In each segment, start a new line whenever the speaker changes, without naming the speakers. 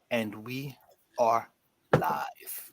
and we are live.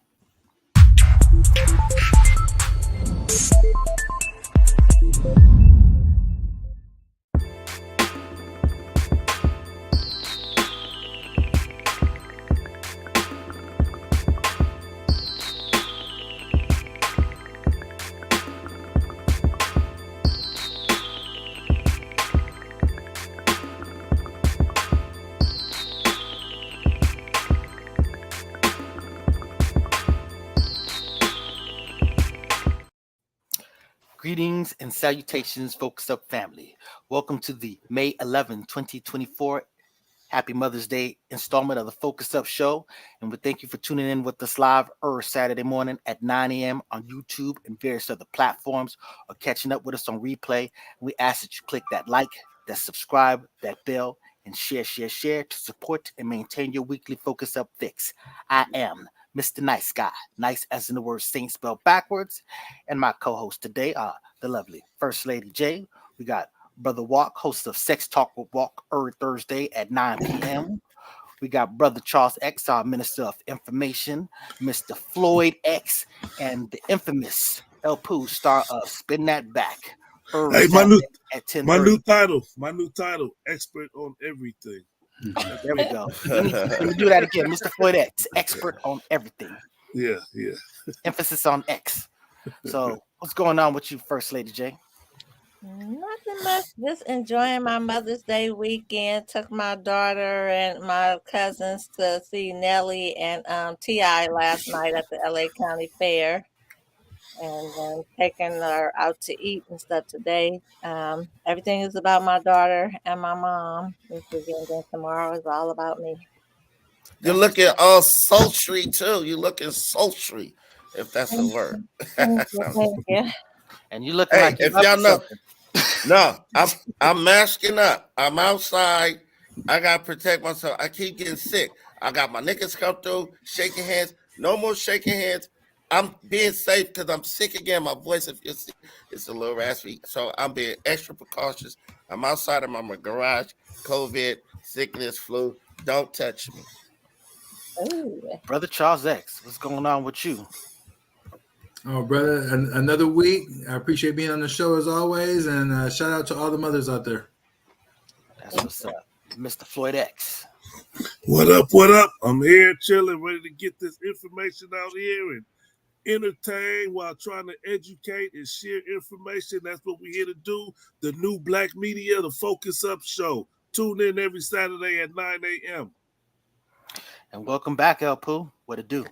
Greetings and salutations, Focus Up family. Welcome to the May 11, 2024 Happy Mother's Day installment of the Focus Up Show. And we thank you for tuning in with us live Saturday morning at 9 a.m. on YouTube and various other platforms, or catching up with us on replay. We ask that you click that like, that subscribe, that bell, and share to support and maintain your weekly Focus Up fix. I am Mr. Nice Guy, nice as in the word saint spelled backwards. And my co-host today are the lovely First Lady J. We got Brother Walk, host of Sex Talk with Walk, every Thursday at 9 p.m. We got Brother Charles X, our Minister of Information, Mr. Floyd X, and the infamous El Pooh, star of Spin That Back.
Hey, my new title, expert on everything.
There we go. Let me do that again. Mr. Floyd X, expert on everything.
Yeah.
Emphasis on X. So what's going on with you, First Lady J?
Nothing much. Just enjoying my Mother's Day weekend. Took my daughter and my cousins to see Nelly and T.I. last night at the LA County Fair. And then taking her out to eat and stuff today. Everything is about my daughter and my mom this weekend. And tomorrow is all about me.
You're looking all sultry too. You're looking sultry, if that's a word.
Yeah.
And you looking like
if y'all know. No, I'm masking up. I'm outside. I gotta protect myself. I keep getting sick. I got my niggas come through, shaking hands. No more shaking hands. I'm being safe because I'm sick again. My voice, if you see, it's a little raspy. So I'm being extra precautious. I'm outside of my garage. COVID, sickness, flu. Don't touch me.
Ooh.
Brother Charles X, what's going on with you?
Oh, brother, another week. I appreciate being on the show as always, and shout out to all the mothers out there.
That's what's up. Mr. Floyd X.
What up? I'm here chilling, ready to get this information out here and entertain while trying to educate and share information. That's what we're here to do. The new black media, the Focus Up Show. Tune in every Saturday at 9 a.m.
And welcome back, El Pooh. What it do?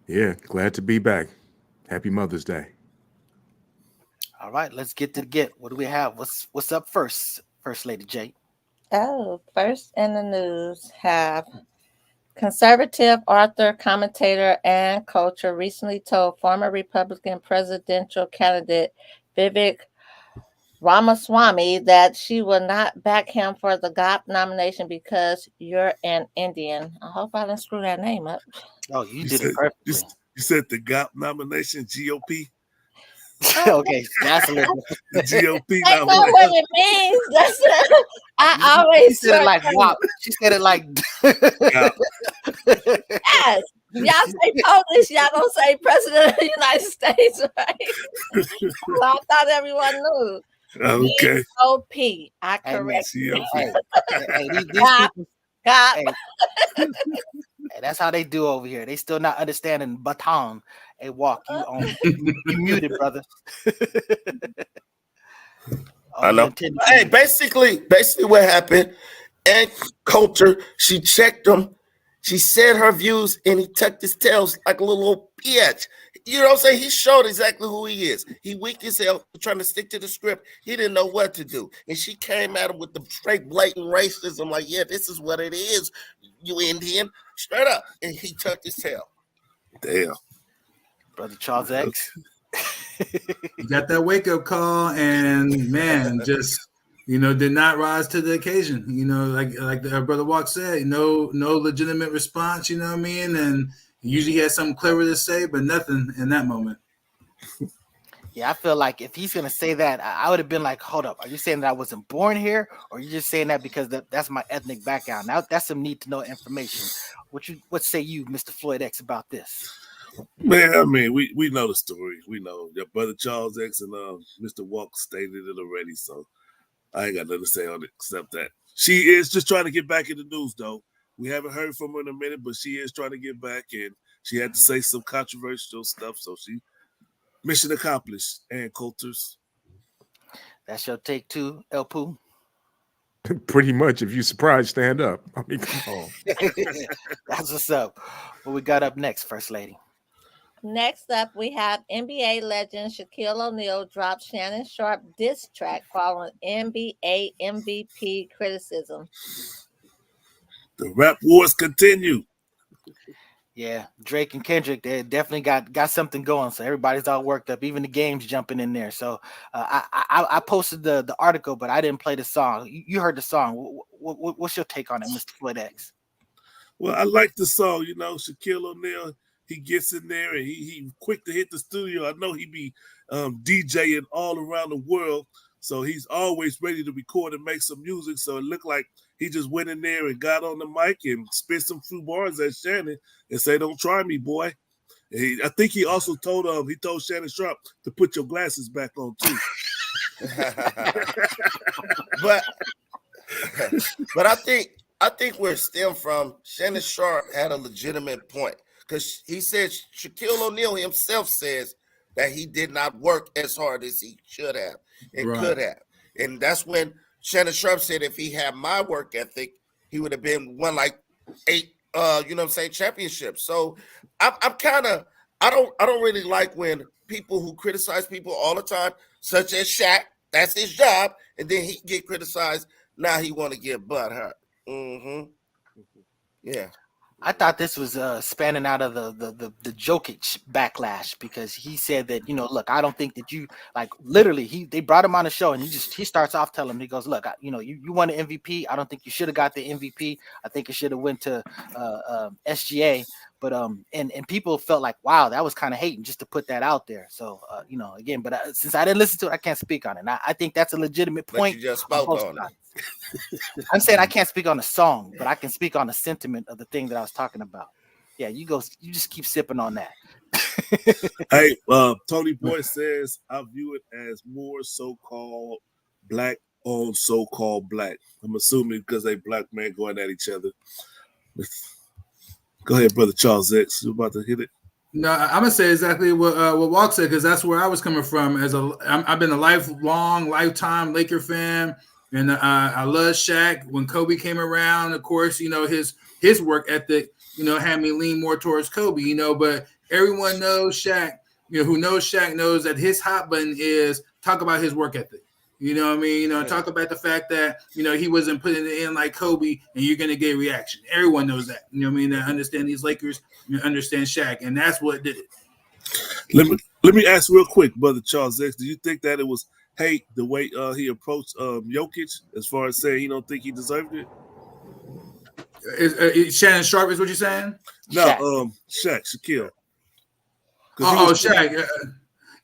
Yeah, glad to be back. Happy Mother's Day.
All right, let's get to the get. What do we have? What's up first, First Lady J?
Oh, first in the news have conservative author, commentator, and coach recently told former Republican presidential candidate Vivek Ramaswamy that she will not back him for the GOP nomination because you're an Indian. I hope I didn't screw that name up.
Oh, you did it perfectly.
You said the GOP nomination, GOP?
Okay, that's a little
the GOP
I know what it means. I always
said it like WAP. She said it like
yes. Y'all say Polish, y'all don't say President of the United States, right? Well, I thought everyone knew.
Okay.
GOP. I correct
you. Hey, these
people.
Hey, that's how they do over here. They still not understanding baton. Hey, Walk, you muted, brother.
I know. Hey, basically what happened, and Coulter, she checked him. She said her views, and he tucked his tails like a little old bitch. You know what I'm saying? He showed exactly who he is. He weak as hell, trying to stick to the script. He didn't know what to do. And she came at him with the straight blatant racism, like, yeah, this is what it is, you Indian. Straight up. And he tucked his tail.
Damn.
Brother Charles X.
You got that wake-up call, and, man, just, did not rise to the occasion. Like the brother Walk said, no legitimate response, you know what I mean? And usually he has something clever to say, but nothing in that moment.
Yeah, I feel like if he's gonna say that, I would have been like, "Hold up, are you saying that I wasn't born here, or are you just saying that because that's my ethnic background?" Now that's some need to know information. What say you, Mr. Floyd X, about this?
Man, I mean, we know the story. We know your brother Charles X and Mr. Walker stated it already, so I ain't got nothing to say on it except that she is just trying to get back in the news, though. We haven't heard from her in a minute, but she is trying to get back, and she had to say some controversial stuff, so she mission accomplished. And Coulters.
That's your take too, El Poo.
Pretty much. If you surprised, stand up. I mean, come on.
That's what's up. What we got up next, First Lady?
Next up, we have NBA legend Shaquille O'Neal dropped Shannon Sharp diss track following NBA MVP criticism.
The rap wars continue.
Yeah, Drake and Kendrick, they definitely got something going. So everybody's all worked up. Even the game's jumping in there. So I posted the article, but I didn't play the song. You heard the song. What's your take on it, Mr. Floyd X?
Well, I like the song. You know, Shaquille O'Neal. He gets in there and he quick to hit the studio. I know he be DJing all around the world, so he's always ready to record and make some music. So it looked like he just went in there and got on the mic and spit some few bars at Shannon and say, "Don't try me, boy." I think he also told Shannon Sharp to put your glasses back on too.
but I think where it stemmed from, Shannon Sharp had a legitimate point. Because he said Shaquille O'Neal himself says that he did not work as hard as he should have and could have. And that's when Shannon Sharp said if he had my work ethic, he would have been won like 8 championships. So I don't really like when people who criticize people all the time, such as Shaq, that's his job, and then he get criticized. Now he want to get butt hurt. Mm-hmm. Yeah.
I thought this was spanning out of the Jokic backlash, because he said that, look, I don't think that you, like, literally they brought him on the show and he starts off telling him, he goes, look, you won the MVP. I don't think you should have got the MVP. I think it should have went to SGA. But and people felt like, wow, that was kind of hating just to put that out there. So again, but since I didn't listen to it, I can't speak on it. And I think that's a legitimate point.
But you just spoke on it.
I'm saying I can't speak on the song, but I can speak on the sentiment of the thing that I was talking about. Yeah, you just keep sipping on that.
Hey, Tony Boy says I view it as more so-called black on so-called black. I'm assuming because they black men going at each other. Go ahead, brother Charles X. You about to hit it?
No, I'm gonna say exactly what Walk said, because that's where I was coming from. I've been a lifetime Laker fan, and I love Shaq. When Kobe came around, of course, his work ethic, had me lean more towards Kobe. But everyone knows Shaq. Who knows Shaq knows that his hot button is talk about his work ethic. You know what I mean? Talk about the fact that, he wasn't putting it in like Kobe and you're going to get a reaction. Everyone knows that. You know what I mean? That understand these Lakers, understand Shaq, and that's what did it.
Let me ask real quick, brother Charles X. Do you think that it was hate the way he approached Jokic, as far as saying he don't think he deserved it?
Is Shannon Sharp is what you're saying?
No, Shaquille.
Shaq.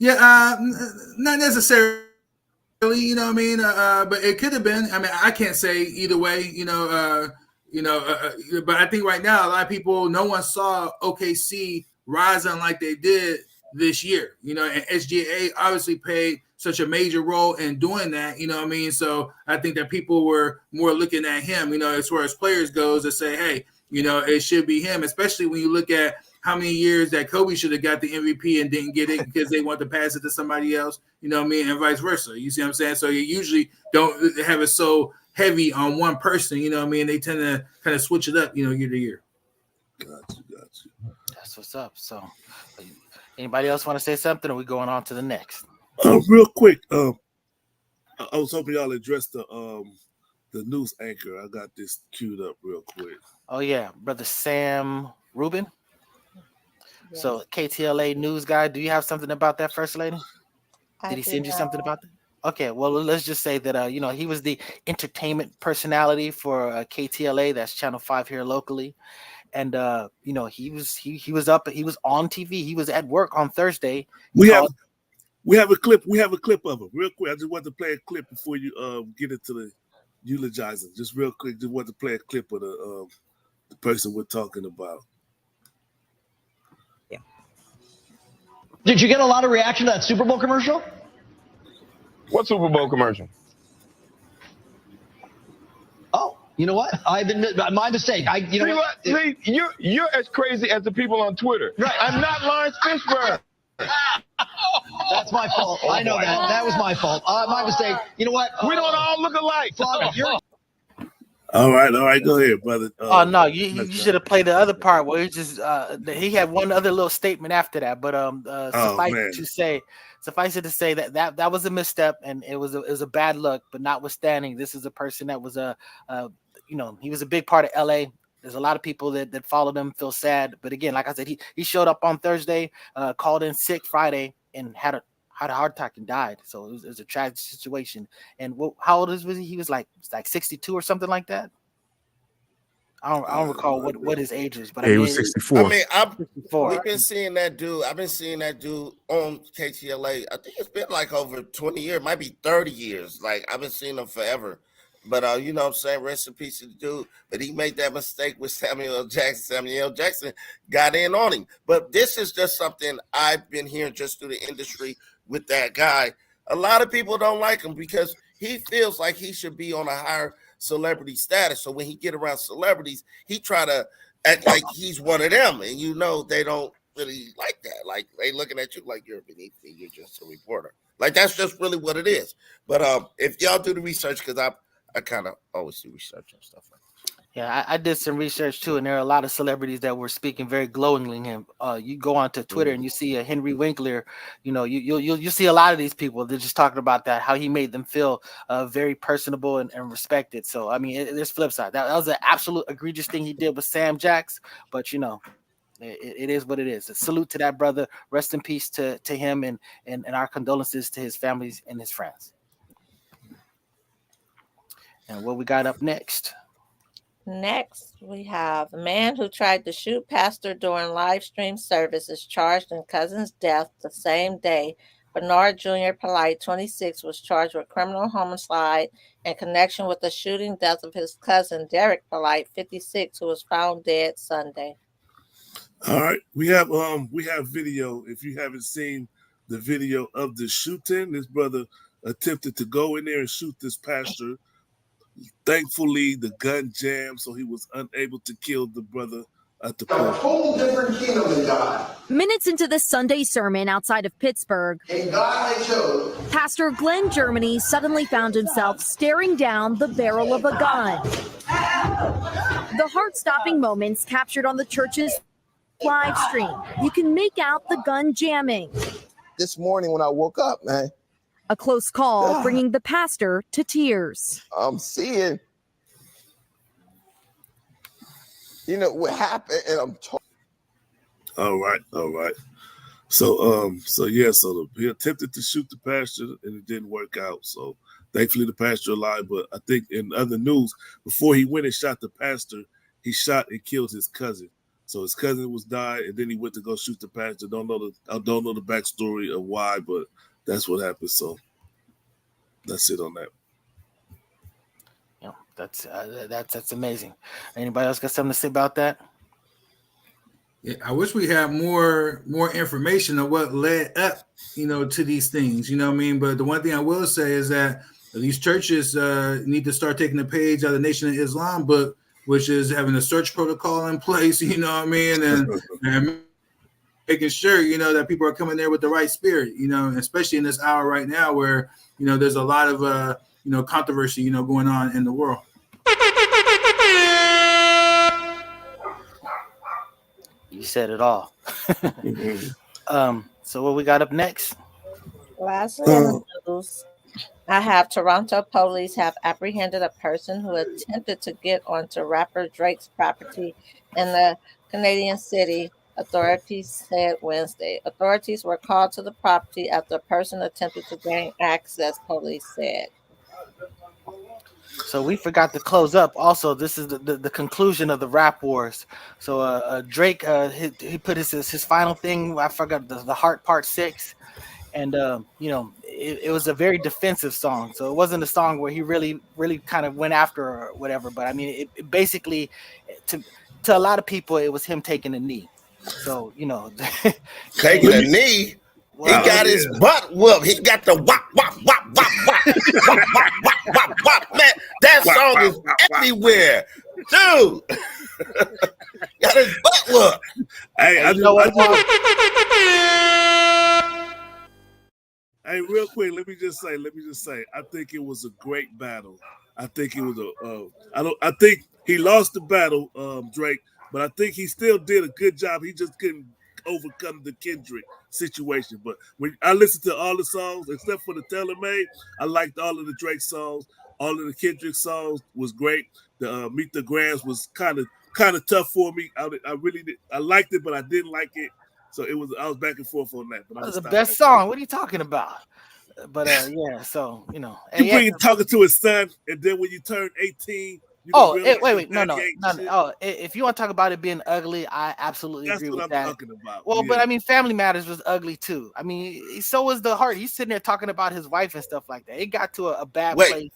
Not necessarily. You know what I mean? But it could have been. I mean, I can't say either way. But I think right now a lot of people, no one saw OKC rising like they did this year. And SGA obviously played such a major role in doing that. You know what I mean? So I think that people were more looking at him. As far as players goes, to say, hey, it should be him. Especially when you look at how many years that Kobe should have got the MVP and didn't get it because they want to pass it to somebody else, and vice versa. You see what I'm saying? So you usually don't have it so heavy on one person, They tend to kind of switch it up, year to year.
Got you.
That's what's up. So anybody else want to say something, or are we going on to the next?
Real quick, I was hoping y'all address the news anchor. I got this queued up real quick.
Oh yeah, brother Sam Rubin. Yes. So KTLA news guy, do you have something about that, First Lady? Did he send you something about that? Okay, well, let's just say that he was the entertainment personality for KTLA, that's Channel 5 here locally, and he was on TV. He was at work on Thursday.
We have a clip. We have a clip of him. Real quick. I just want to play a clip before you get into the eulogizing. Just real quick. Just want to play a clip of the person we're talking about.
Yeah. Did you get a lot of reaction to that Super Bowl commercial?
What Super Bowl commercial?
Oh, you know what? I've been my mistake.
See, you're as crazy as the people on Twitter.
Right.
I'm not Lawrence Fishburne.
That's my fault. I know that. That was my fault. My mistake. You know what?
We don't all look alike.
All right. Go ahead, brother.
Oh no, you should have played the other part where he had one other little statement after that. But suffice it to say that was a misstep and it was a bad look. But notwithstanding, this is a person that was he was a big part of LA. There's a lot of people that followed him, feel sad. But again, like I said, he showed up on Thursday, called in sick Friday, and had a heart attack and died. So it was a tragic situation. And how old was he? He was like 62 or something like that. I don't recall what his age is, but
he was 64.
I mean, we've been seeing that dude. I've been seeing that dude on KTLA. I think it's been like over 20 years, might be 30 years. Like I've been seeing him forever. But you know what I'm saying, rest in peace to the dude. But he made that mistake with Samuel L. Jackson. Samuel L. Jackson got in on him. But this is just something I've been hearing just through the industry with that guy. A lot of people don't like him because he feels like he should be on a higher celebrity status. So when he get around celebrities, he try to act like he's one of them. And you know they don't really like that. Like they looking at you like you're beneath me. You're just a reporter. Like that's just really what it is. But if y'all do the research, because I kind of always do research and stuff like that.
Yeah, I did some research too, and there are a lot of celebrities that were speaking very glowingly of him. You go onto Twitter and you see a Henry Winkler. You know, you'll see a lot of these people. They're just talking about that, how he made them feel very personable and respected. So I mean, there's flip side. That was an absolute egregious thing he did with Sam Jacks, but you know, it is what it is. A salute to that brother. Rest in peace to him, and our condolences to his families and his friends. And what we got up next?
Next, we have a man who tried to shoot pastor during live stream service is charged in cousin's death the same day. Bernard Jr. Polite, 26, was charged with criminal homicide in connection with the shooting death of his cousin Derek Polite, 56, who was found dead Sunday.
All right, we have video. If you haven't seen the video of the shooting, this brother attempted to go in there and shoot this pastor. Thankfully, the gun jammed, so he was unable to kill the brother at the point.
A whole different kingdom than God.
Minutes into the Sunday sermon outside of Pittsburgh,
A God they chose.
Pastor Glenn Germany suddenly found himself staring down the barrel of a gun. The heart-stopping moments captured on the church's live stream. You can make out the gun jamming.
This morning when I woke up, man,
a close call bringing the pastor to tears.
I'm seeing, what happened, and I'm told.
All right. So he attempted to shoot the pastor, and it didn't work out. So thankfully the pastor alive. But I think in other news, before he went and shot the pastor, he shot and killed his cousin. So his cousin was died, and then he went to go shoot the pastor. I don't know the backstory of why, but that's what happened. So that's it on that.
Yeah, that's amazing. Anybody else got something to say about that?
Yeah, I wish we had more information on what led up, to these things. You know what I mean? But the one thing I will say is that these churches need to start taking a page out of the Nation of Islam book, which is having a search protocol in place. You know what I mean? And making sure, that people are coming there with the right spirit, especially in this hour right now where, there's a lot of, controversy, going on in the world.
You said it all. So what we got up next?
Last news. I have Toronto police have apprehended a person who attempted to get onto rapper Drake's property in the Canadian city, authorities said Wednesday. Authorities were called to the property after a person attempted to gain access, police said.
So we forgot to close up. Also, this is the conclusion of the rap wars. So Drake, he put his final thing. I forgot the Heart Part 6. And it was a very defensive song, so it wasn't a song where he really kind of went after her or whatever. But I mean, it basically to a lot of people, it was him taking a knee. So
taking a knee. He got his butt whooped. He got the wop, wop, wop, wop, wop, wop, wop, wop, wop, wop. Man, that song is everywhere. Dude. Got his butt whooped.
Hey, hey, real quick, let me just say, I think it was a great battle. I think it was I think he lost the battle, Drake, but I think he still did a good job. He just couldn't overcome the Kendrick situation. But when I listened to all the songs, except for the Taylor Made, I liked all of the Drake songs. All of the Kendrick songs was great. The Meet the Grams was kind of tough for me. I really did. I liked it, but I didn't like it. So I was back and forth on that. But
that was the best song. What are you talking about? But yeah, so
you bring it talking to his son, and then when you turn 18.
Wait, no. Oh, if you want to talk about it being ugly, I absolutely agree with that. That's what I'm talking about. Well, but I mean, Family Matters was ugly too. I mean, so was The Heart. He's sitting there talking about his wife and stuff like that. It got to a bad place.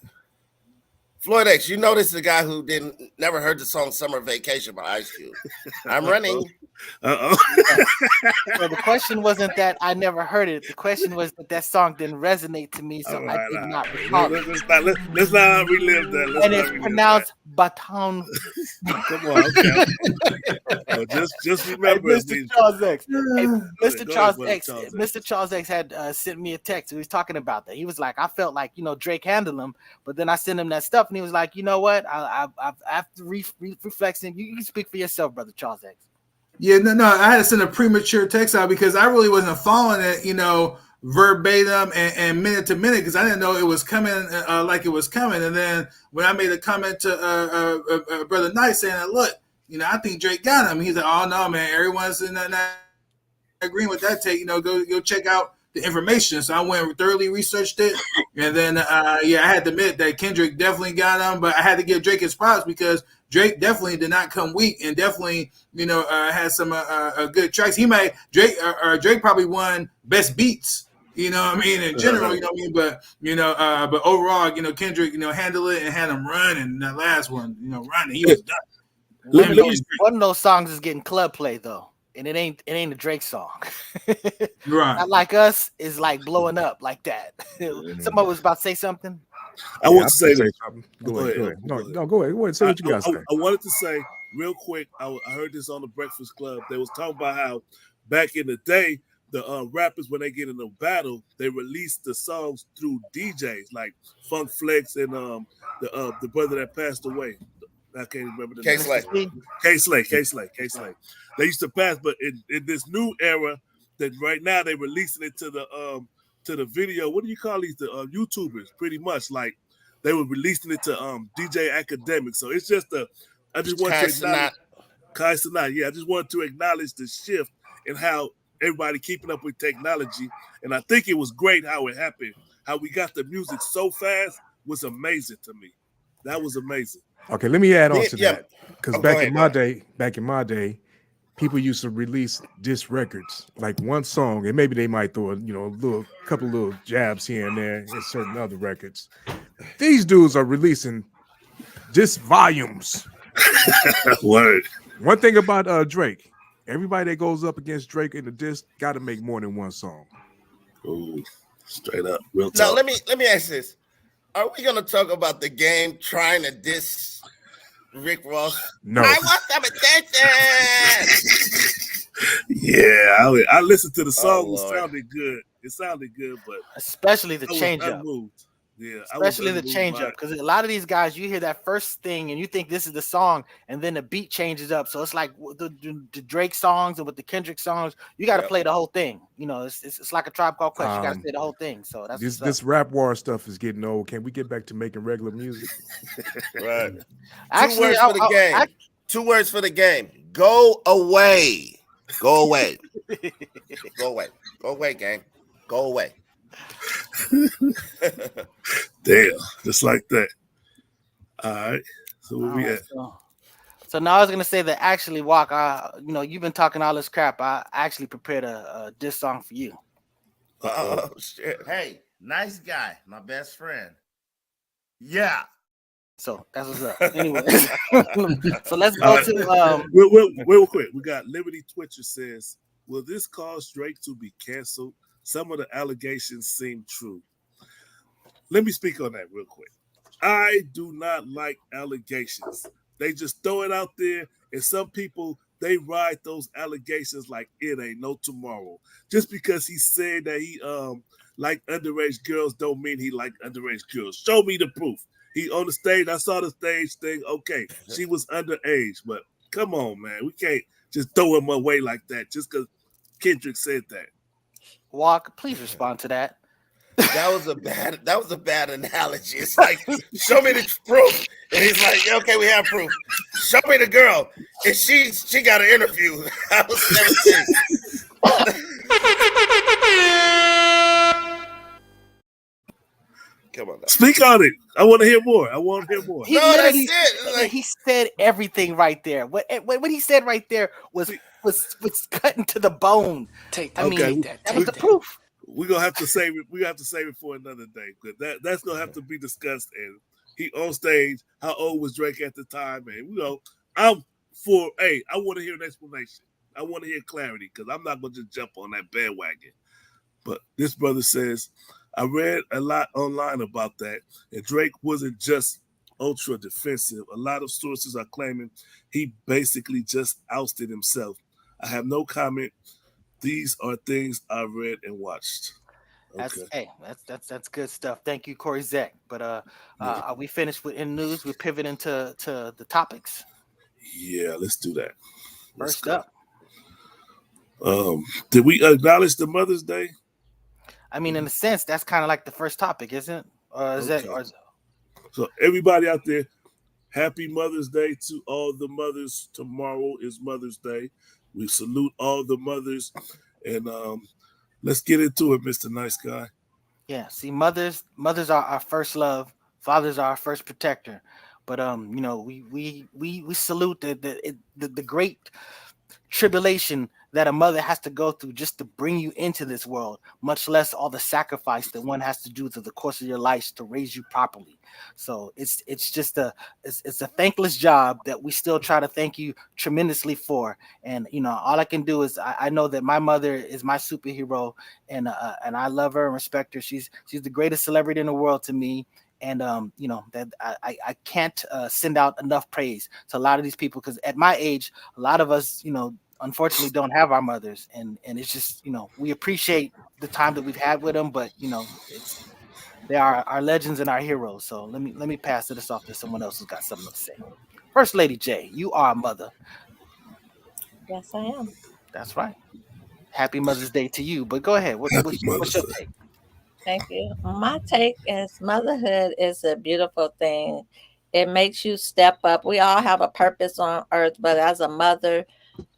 Floyd X, you know this is a guy who never heard the song "Summer Vacation" by Ice Cube. I'm running.
So the question wasn't that I never heard it. The question was that song didn't resonate to me, so I did not recall it.
Let's not relive that.
And it's pronounced Baton.
Come on, okay. Well, just remember,
Mr. Charles X. Mr. Charles X had sent me a text. He was talking about that. He was like, I felt like Drake handled him, but then I sent him that stuff, and he was like, you know what? After reflexing, you can speak for yourself, brother Charles X.
Yeah, no, I had to send a premature text out because I really wasn't following it, verbatim and minute to minute because I didn't know it was coming like it was coming. And then when I made a comment to Brother Knight saying, look, I think Drake got him. He's like, oh, no, man, everyone's not agreeing with that take. Go check out the information. So I went and thoroughly researched it. And then, I had to admit that Kendrick definitely got him, but I had to give Drake his props because Drake definitely did not come weak and definitely, had some good tracks. Drake probably won best beats, in general, but overall, Kendrick, handled it and had him run. And that last one, running, he was done.
One of those songs is getting club play though. And it ain't a Drake song.
Right.
Not like us is like blowing up like that. Somebody was about to say something.
I want to say
something. Go ahead. No, go ahead. Go ahead. Say what you got to say.
I wanted to say real quick. I heard this on the Breakfast Club. They was talking about how back in the day, the rappers when they get in a battle, they release the songs through DJs like Funk Flex and the brother that passed away. I can't remember the name. K-Slay. They used to pass, but in this new era, that right now they releasing it to the video. What do you call these? The YouTubers, pretty much like they were releasing it to DJ Academic. So it's just I just want to acknowledge Kai Sanat. Yeah, I just wanted to acknowledge the shift in how everybody keeping up with technology, and I think it was great how it happened. How we got the music so fast was amazing to me. That was amazing.
Okay, let me add on to that because back in my day, people used to release disc records, like one song, and maybe they might throw a couple little jabs here and there in certain other records. These dudes are releasing disc volumes.
Word.
One thing about Drake, everybody that goes up against Drake in the disc got to make more than one song.
Ooh, straight up, real talk.
Now let me ask this: are we going to talk about the game trying to diss Rick Ross?
No.
I want some attention.
Yeah, I listened to the song. It sounded good, but
especially the change up.
Yeah,
especially the change up because a lot of these guys, you hear that first thing and you think this is the song, and then the beat changes up. So it's like the Drake songs and with the Kendrick songs, you got to play the whole thing. It's like a Tribe Called Quest. You got to play the whole thing. So that's
this rap war stuff is getting old. Can we get back to making regular music?
Right. Actually, Two words for the game. Go away. Go away. Go away. Go away, gang. Go away.
Damn, just like that. All right. So where we at?
So now I was gonna say that actually, Walk. You've been talking all this crap. I actually prepared a diss song for you.
Oh shit! Hey, nice guy, my best friend. Yeah.
So that's what's up. Anyway, so let's go to
real quick. We got Liberty Twitcher says, "Will this cause Drake to be canceled? Some of the allegations seem true." Let me speak on that real quick. I do not like allegations. They just throw it out there, and some people they ride those allegations like it ain't no tomorrow. Just because he said that he like underage girls don't mean he like underage girls. Show me the proof. He on the stage. I saw the stage thing. Okay, she was underage, but come on, man, we can't just throw him away like that just because Kendrick said that.
Walk, please respond to that.
That was a bad analogy. It's like, show me the proof. And he's like, yeah, okay, we have proof. Show me the girl. And she got an interview. I was 17. Come on now.
Speak on it. I want to hear more.
He said everything right there. What he said right there was cutting to the bone. That was the proof.
We're gonna have to save it. We have to save it for another day because that's gonna have to be discussed. And he on stage. How old was Drake at the time? And I want to hear an explanation. I want to hear clarity because I'm not gonna just jump on that bandwagon. But this brother says, I read a lot online about that, and Drake wasn't just ultra defensive. A lot of sources are claiming he basically just ousted himself. I have no comment. These are things I read and watched.
Okay. That's good stuff. Thank you, Corey Zek. But are we finished with in news? We're pivoting to the topics.
Yeah, let's do that.
First up.
Did we acknowledge the Mother's Day?
I mean, in a sense, that's kind of like the first topic, isn't it?
So everybody out there, happy Mother's Day to all the mothers. Tomorrow is Mother's Day. We salute all the mothers, and let's get into it, Mr. Nice Guy.
Yeah, see, mothers are our first love. Fathers are our first protector. But we salute the great tribulation that a mother has to go through just to bring you into this world, much less all the sacrifice that one has to do through the course of your life to raise you properly. So it's a thankless job that we still try to thank you tremendously for. And all I can do is I know that my mother is my superhero, and I love her and respect her. She's the greatest celebrity in the world to me. And that I can't send out enough praise to a lot of these people, because at my age, a lot of us, unfortunately don't have our mothers, and it's just, we appreciate the time that we've had with them, but they are our legends and our heroes. So let me pass this off to someone else who's got something to say. First Lady J, you are a mother.
Yes, I am.
That's right. Happy Mother's Day to you. But go ahead. What's your take?
Thank you. My take is motherhood is a beautiful thing. It makes you step up. We all have a purpose on earth, but as a mother,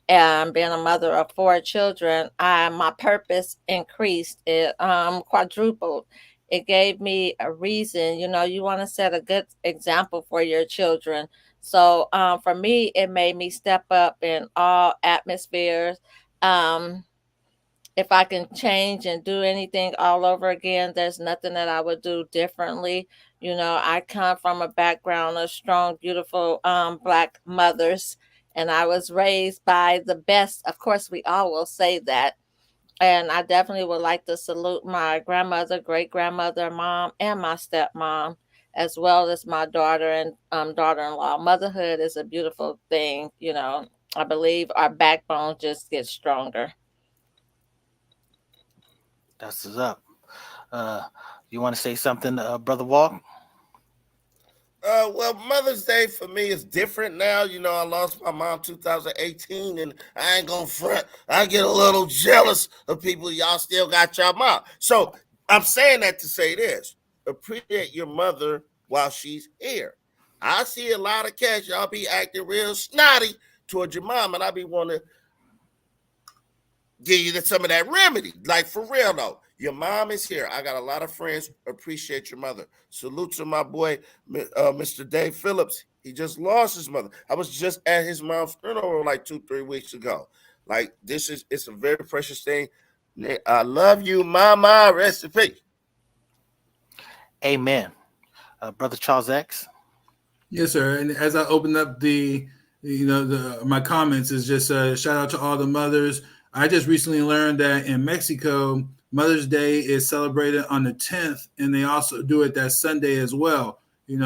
and being a mother of 4 children, my purpose increased. It quadrupled. It gave me a reason. You want to set a good example for your children. So for me, it made me step up in all atmospheres. If I can change and do anything all over again, there's nothing that I would do differently. I come from a background of strong, beautiful Black mothers, and I was raised by the best. Of course, we all will say that. And I definitely would like to salute my grandmother, great-grandmother, mom, and my stepmom, as well as my daughter and daughter-in-law. Motherhood is a beautiful thing. I believe our backbone just gets stronger.
That's what's up. You want to say something, Brother Walk?
Well, Mother's Day for me is different now. I lost my mom 2018, and I ain't gonna front. I get a little jealous of people. Y'all still got your mom. So I'm saying that to say this: appreciate your mother while she's here. I see a lot of cats. Y'all be acting real snotty towards your mom, and I be wanting to give you some of that remedy. Like, for real though, your mom is here. I got a lot of friends. Appreciate your mother. Salute to my boy, Mr. Dave Phillips. He just lost his mother. I was just at his mom's funeral like 2-3 weeks ago. Like, it's a very precious thing. I love you, Mama. Rest in peace.
Amen. Brother Charles X.
Yes, sir. And as I open up my comments, is just a shout out to all the mothers. I just recently learned that in Mexico, Mother's Day is celebrated on the 10th, and they also do it that Sunday as well.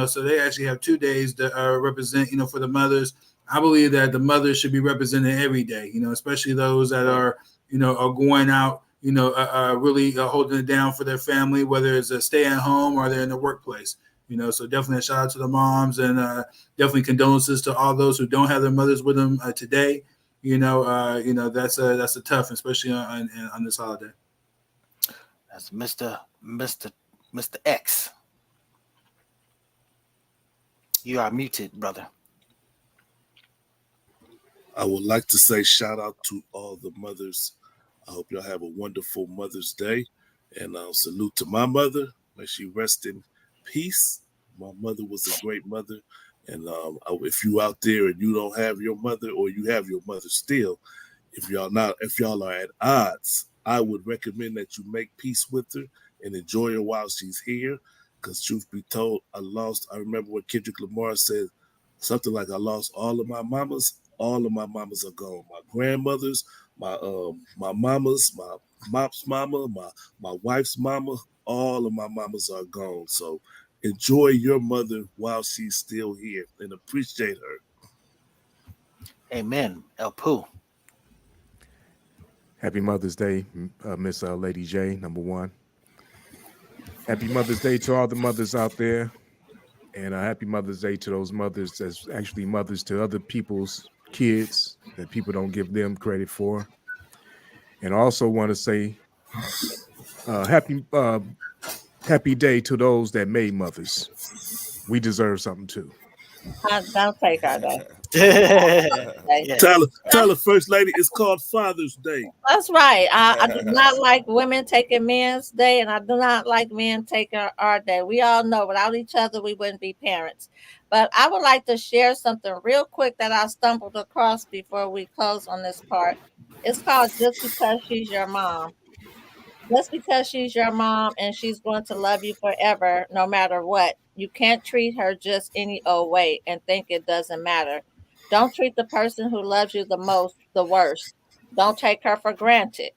So they actually have 2 days that represent, for the mothers. I believe that the mothers should be represented every day, especially those that are going out, really holding it down for their family, whether it's a stay at home or they're in the workplace. So definitely a shout out to the moms, and definitely condolences to all those who don't have their mothers with them today. That's a tough, especially on this holiday.
That's Mr. X. You are muted, brother.
I would like to say shout out to all the mothers. I hope y'all have a wonderful Mother's Day, and salute to my mother. May she rest in peace. My mother was a great mother, and if you out there and you don't have your mother, or you have your mother still, if y'all are at odds, I would recommend that you make peace with her and enjoy her while she's here. Because truth be told, I remember when Kendrick Lamar said something like, I lost all of my mamas. All of my mamas are gone. My grandmothers, my mamas, my mop's mama, my wife's mama, all of my mamas are gone. So enjoy your mother while she's still here and appreciate her.
Amen. El Pooh.
Happy Mother's Day, Miss Lady J, number one. Happy Mother's Day to all the mothers out there. And happy Mother's Day to those mothers that's actually mothers to other people's kids that people don't give them credit for. And I also want to say happy day to those that made mothers. We deserve something too.
Don't take our day.
Tell her, First Lady, it's called Father's Day.
That's right. I do not like women taking men's day, and I do not like men taking our day. We all know without each other, we wouldn't be parents. But I would like to share something real quick that I stumbled across before we close on this part. It's called Just Because She's Your Mom. Just because she's your mom and she's going to love you forever, no matter what, you can't treat her just any old way and think it doesn't matter. Don't treat the person who loves you the most the worst. Don't take her for granted.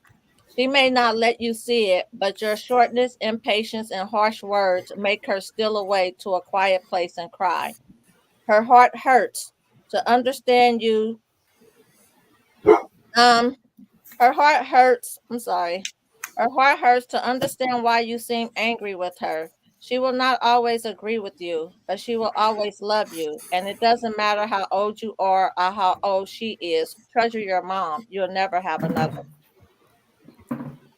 She may not let you see it, but your shortness, impatience, and harsh words make her steal away to a quiet place and cry. Her heart hurts to understand you. Her heart hurts. I'm sorry. Her heart hurts to understand why you seem angry with her. She will not always agree with you, but she will always love you. And it doesn't matter how old you are or how old she is. Treasure your mom. You'll never have another.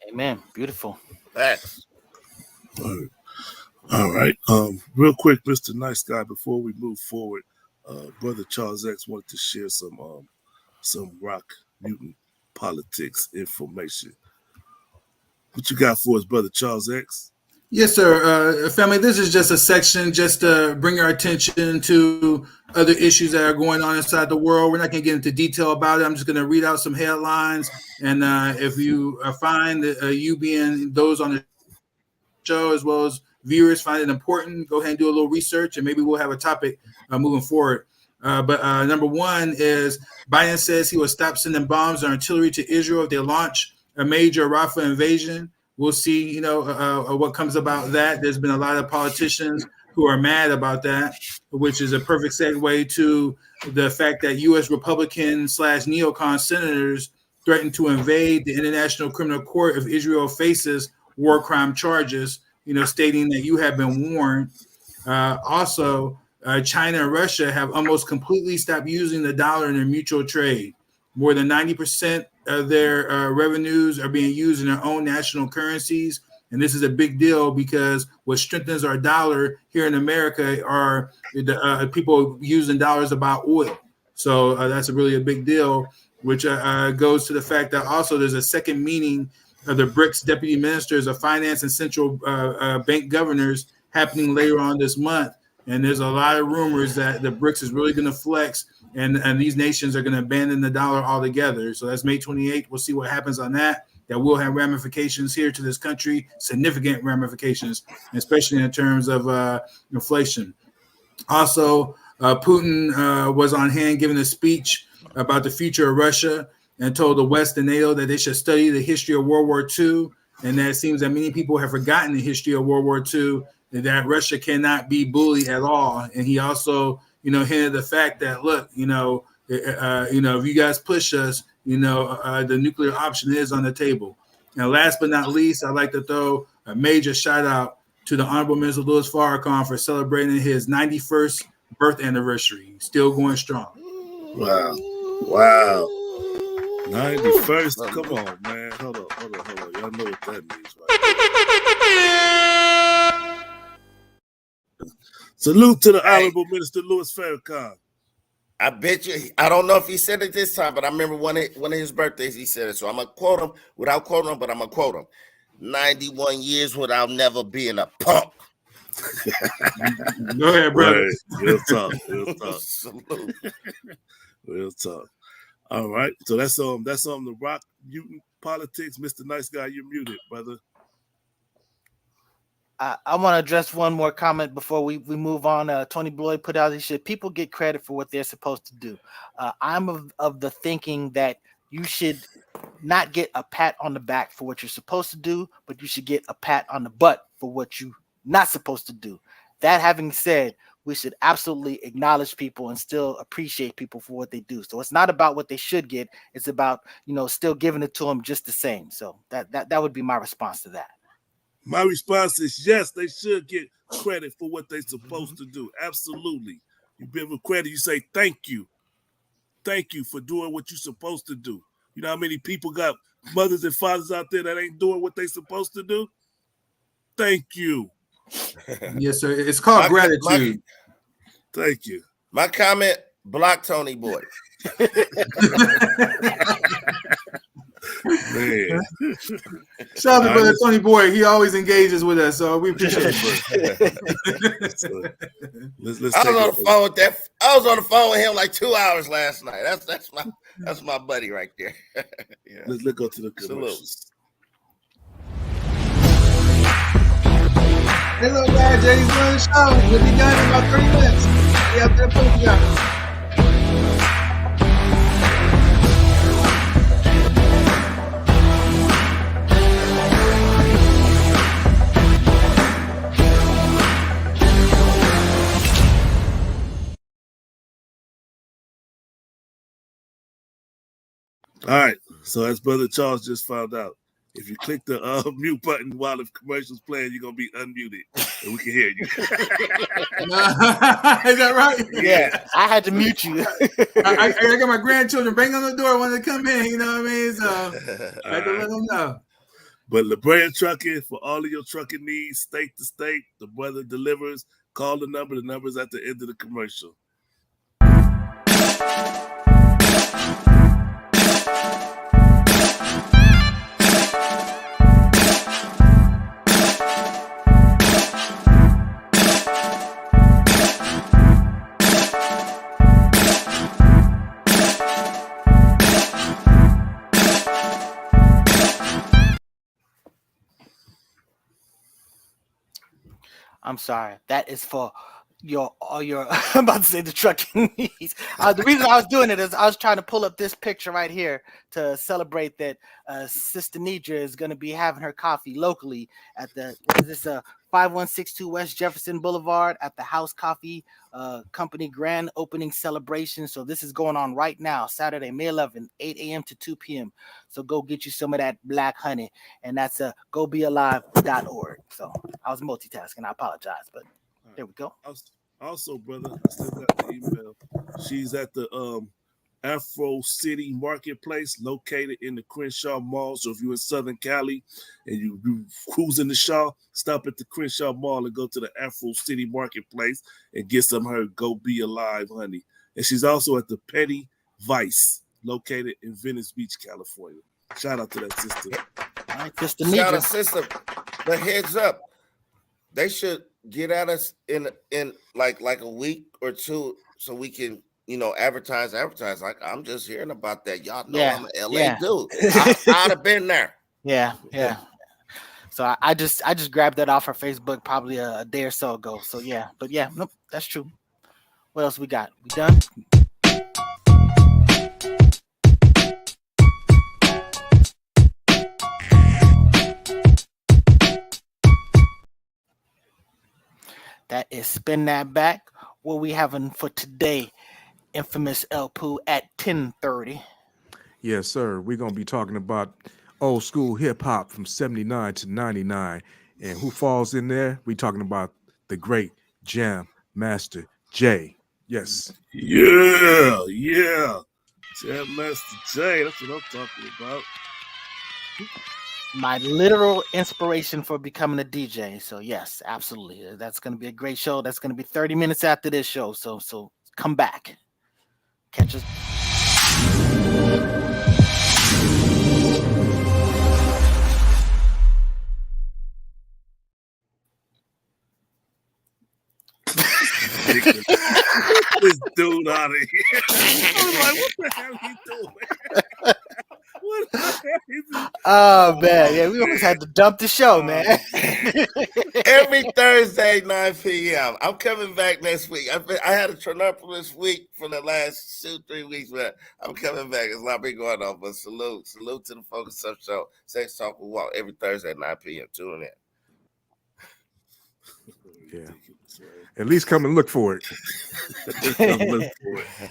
Amen. Beautiful.
Thanks.
All right. Real quick, Mr. Nice Guy, before we move forward, Brother Charles X wanted to share some rock mutant politics information. What you got for us, Brother Charles X?
Yes, sir. Family, this is just a section just to bring our attention to other issues that are going on inside the world. We're not going to get into detail about it. I'm just going to read out some headlines. And if you find that you being those on the show as well as viewers find it important, go ahead and do a little research, and maybe we'll have a topic moving forward. But number one is Biden says he will stop sending bombs and artillery to Israel if they launch a major Rafah invasion. We'll see, what comes about that. There's been a lot of politicians who are mad about that, which is a perfect segue to the fact that U.S. Republican / neocon senators threatened to invade the International Criminal Court if Israel faces war crime charges, stating that you have been warned. Also, China and Russia have almost completely stopped using the dollar in their mutual trade. More than 90% of their revenues are being used in their own national currencies. And this is a big deal because what strengthens our dollar here in America are the people using dollars to buy oil. So that's really a big deal, which goes to the fact that also there's a second meeting of the BRICS deputy ministers of finance and central bank governors happening later on this month. And there's a lot of rumors that the BRICS is really going to flex and these nations are going to abandon the dollar altogether. So that's May 28th. We'll see what happens on that. that will have ramifications here to this country, significant ramifications, especially in terms of inflation. Also, Putin was on hand giving a speech about the future of Russia and told the West and NATO that they should study the history of World War II. And that it seems that many people have forgotten the history of World War II, and that Russia cannot be bullied at all. And he also, hinted the fact that, look, if you guys push us, the nuclear option is on the table. And last but not least, I'd like to throw a major shout out to the Honorable Minister Louis Farrakhan for celebrating his 91st birth anniversary. Still going strong.
Wow. 91st. Come on, man. Hold on. Y'all know what that means, right? Salute to the Honorable Minister Louis Farrakhan.
I bet you, I don't know if he said it this time, but I remember one of his birthdays, he said it. So I'm going to quote him without quoting him, but I'm going to quote him. 91 years without never being a punk.
Go ahead, brother.
Right. Real talk. Real talk. All right. So that's on the Rock Mutant Politics. Mr. Nice Guy, you're muted, brother.
I want to address one more comment before we move on. Tony Bloyd put out, he said, people get credit for what they're supposed to do. I'm of the thinking that you should not get a pat on the back for what you're supposed to do, but you should get a pat on the butt for what you're not supposed to do. That having said, we should absolutely acknowledge people and still appreciate people for what they do. So it's not about what they should get. It's about, still giving it to them just the same. So that would be my response to that.
My response is yes, they should get credit for what they're supposed to do. Absolutely. You give them credit, you say thank you. Thank you for doing what you're supposed to do. You know how many people got mothers and fathers out there that ain't doing what they're supposed to do? Thank you.
Yes, sir. It's called gratitude.
Thank you.
My comment, block Tony Boy.
Man.
Shout out to brother Tony Boy. He always engages with us, so we appreciate it.
So,
I was on the phone with him like 2 hours last night. That's my buddy right there. Yeah.
Let's go to the commercials.
Hey, little guy, Jay's doing the show. We'll be done in about 3 minutes. We have to put together.
All right, so as Brother Charles just found out, if you click the mute button while the commercial's playing, you're going to be unmuted, and we can hear you.
Is that right?
Yeah, I had to mute you.
I got my grandchildren banging on the door when they come in, you know what I mean? So I had to let them know.
But LeBron Trucking, for all of your trucking needs, state to state, the brother delivers. Call the number. The number's at the end of the commercial.
I'm sorry. That is for all your I'm about to say the trucking needs. The reason I was doing it is I was trying to pull up this picture right here to celebrate that Sister Nidra is going to be having her coffee locally at the 5162 West Jefferson Boulevard at the House Coffee Company grand opening celebration. So this is going on right now, Saturday, May 11th, 8 a.m. to 2 p.m. So go get you some of that black honey, and that's gobealive.org. So I was multitasking. I apologize, but there we go.
Also, brother, I still got the email. She's at the Afro City Marketplace located in the Crenshaw Mall. So if you're in Southern Cali and you cruising the Shaw, stop at the Crenshaw Mall and go to the Afro City Marketplace and get some of her Go Be Alive honey. And she's also at the Petty Vice located in Venice Beach, California. Shout out to that sister.
All right, Sister
Shout
Nidra.
out, sister. But heads up, they should get at us in like a week or two so we can, advertise. Like, I'm just hearing about that. Y'all know I'm an LA dude. I'd have been there.
Yeah. So I just grabbed that off her Facebook probably a day or so ago. So yeah, but yeah, nope, that's true. What else we got? We done? That is Spin That Back. What we having for today, infamous El Poo at 10:30.
Yes, sir. We're gonna be talking about old school hip hop from 79 to 99. And who falls in there? We talking about the great Jam Master Jay. Yes.
Yeah. Jam Master Jay, that's what I'm talking about.
My literal inspiration for becoming a DJ. So yes, absolutely. That's gonna be a great show. That's gonna be 30 minutes after this show. So come back. Catch us.
This dude out of here. I was like, what the hell he doing? What the hell he doing?
Oh man, yeah, we almost had to dump the show, man.
Every Thursday, 9 p.m. I'm coming back next week. I had a Tronopolis week for the last 2-3 weeks, but I'm coming back. There's a lot been going on, but salute to the Focus Up Show. Sex Talk with Walk every Thursday at 9 p.m. Tune in.
Yeah. At least come and look for it.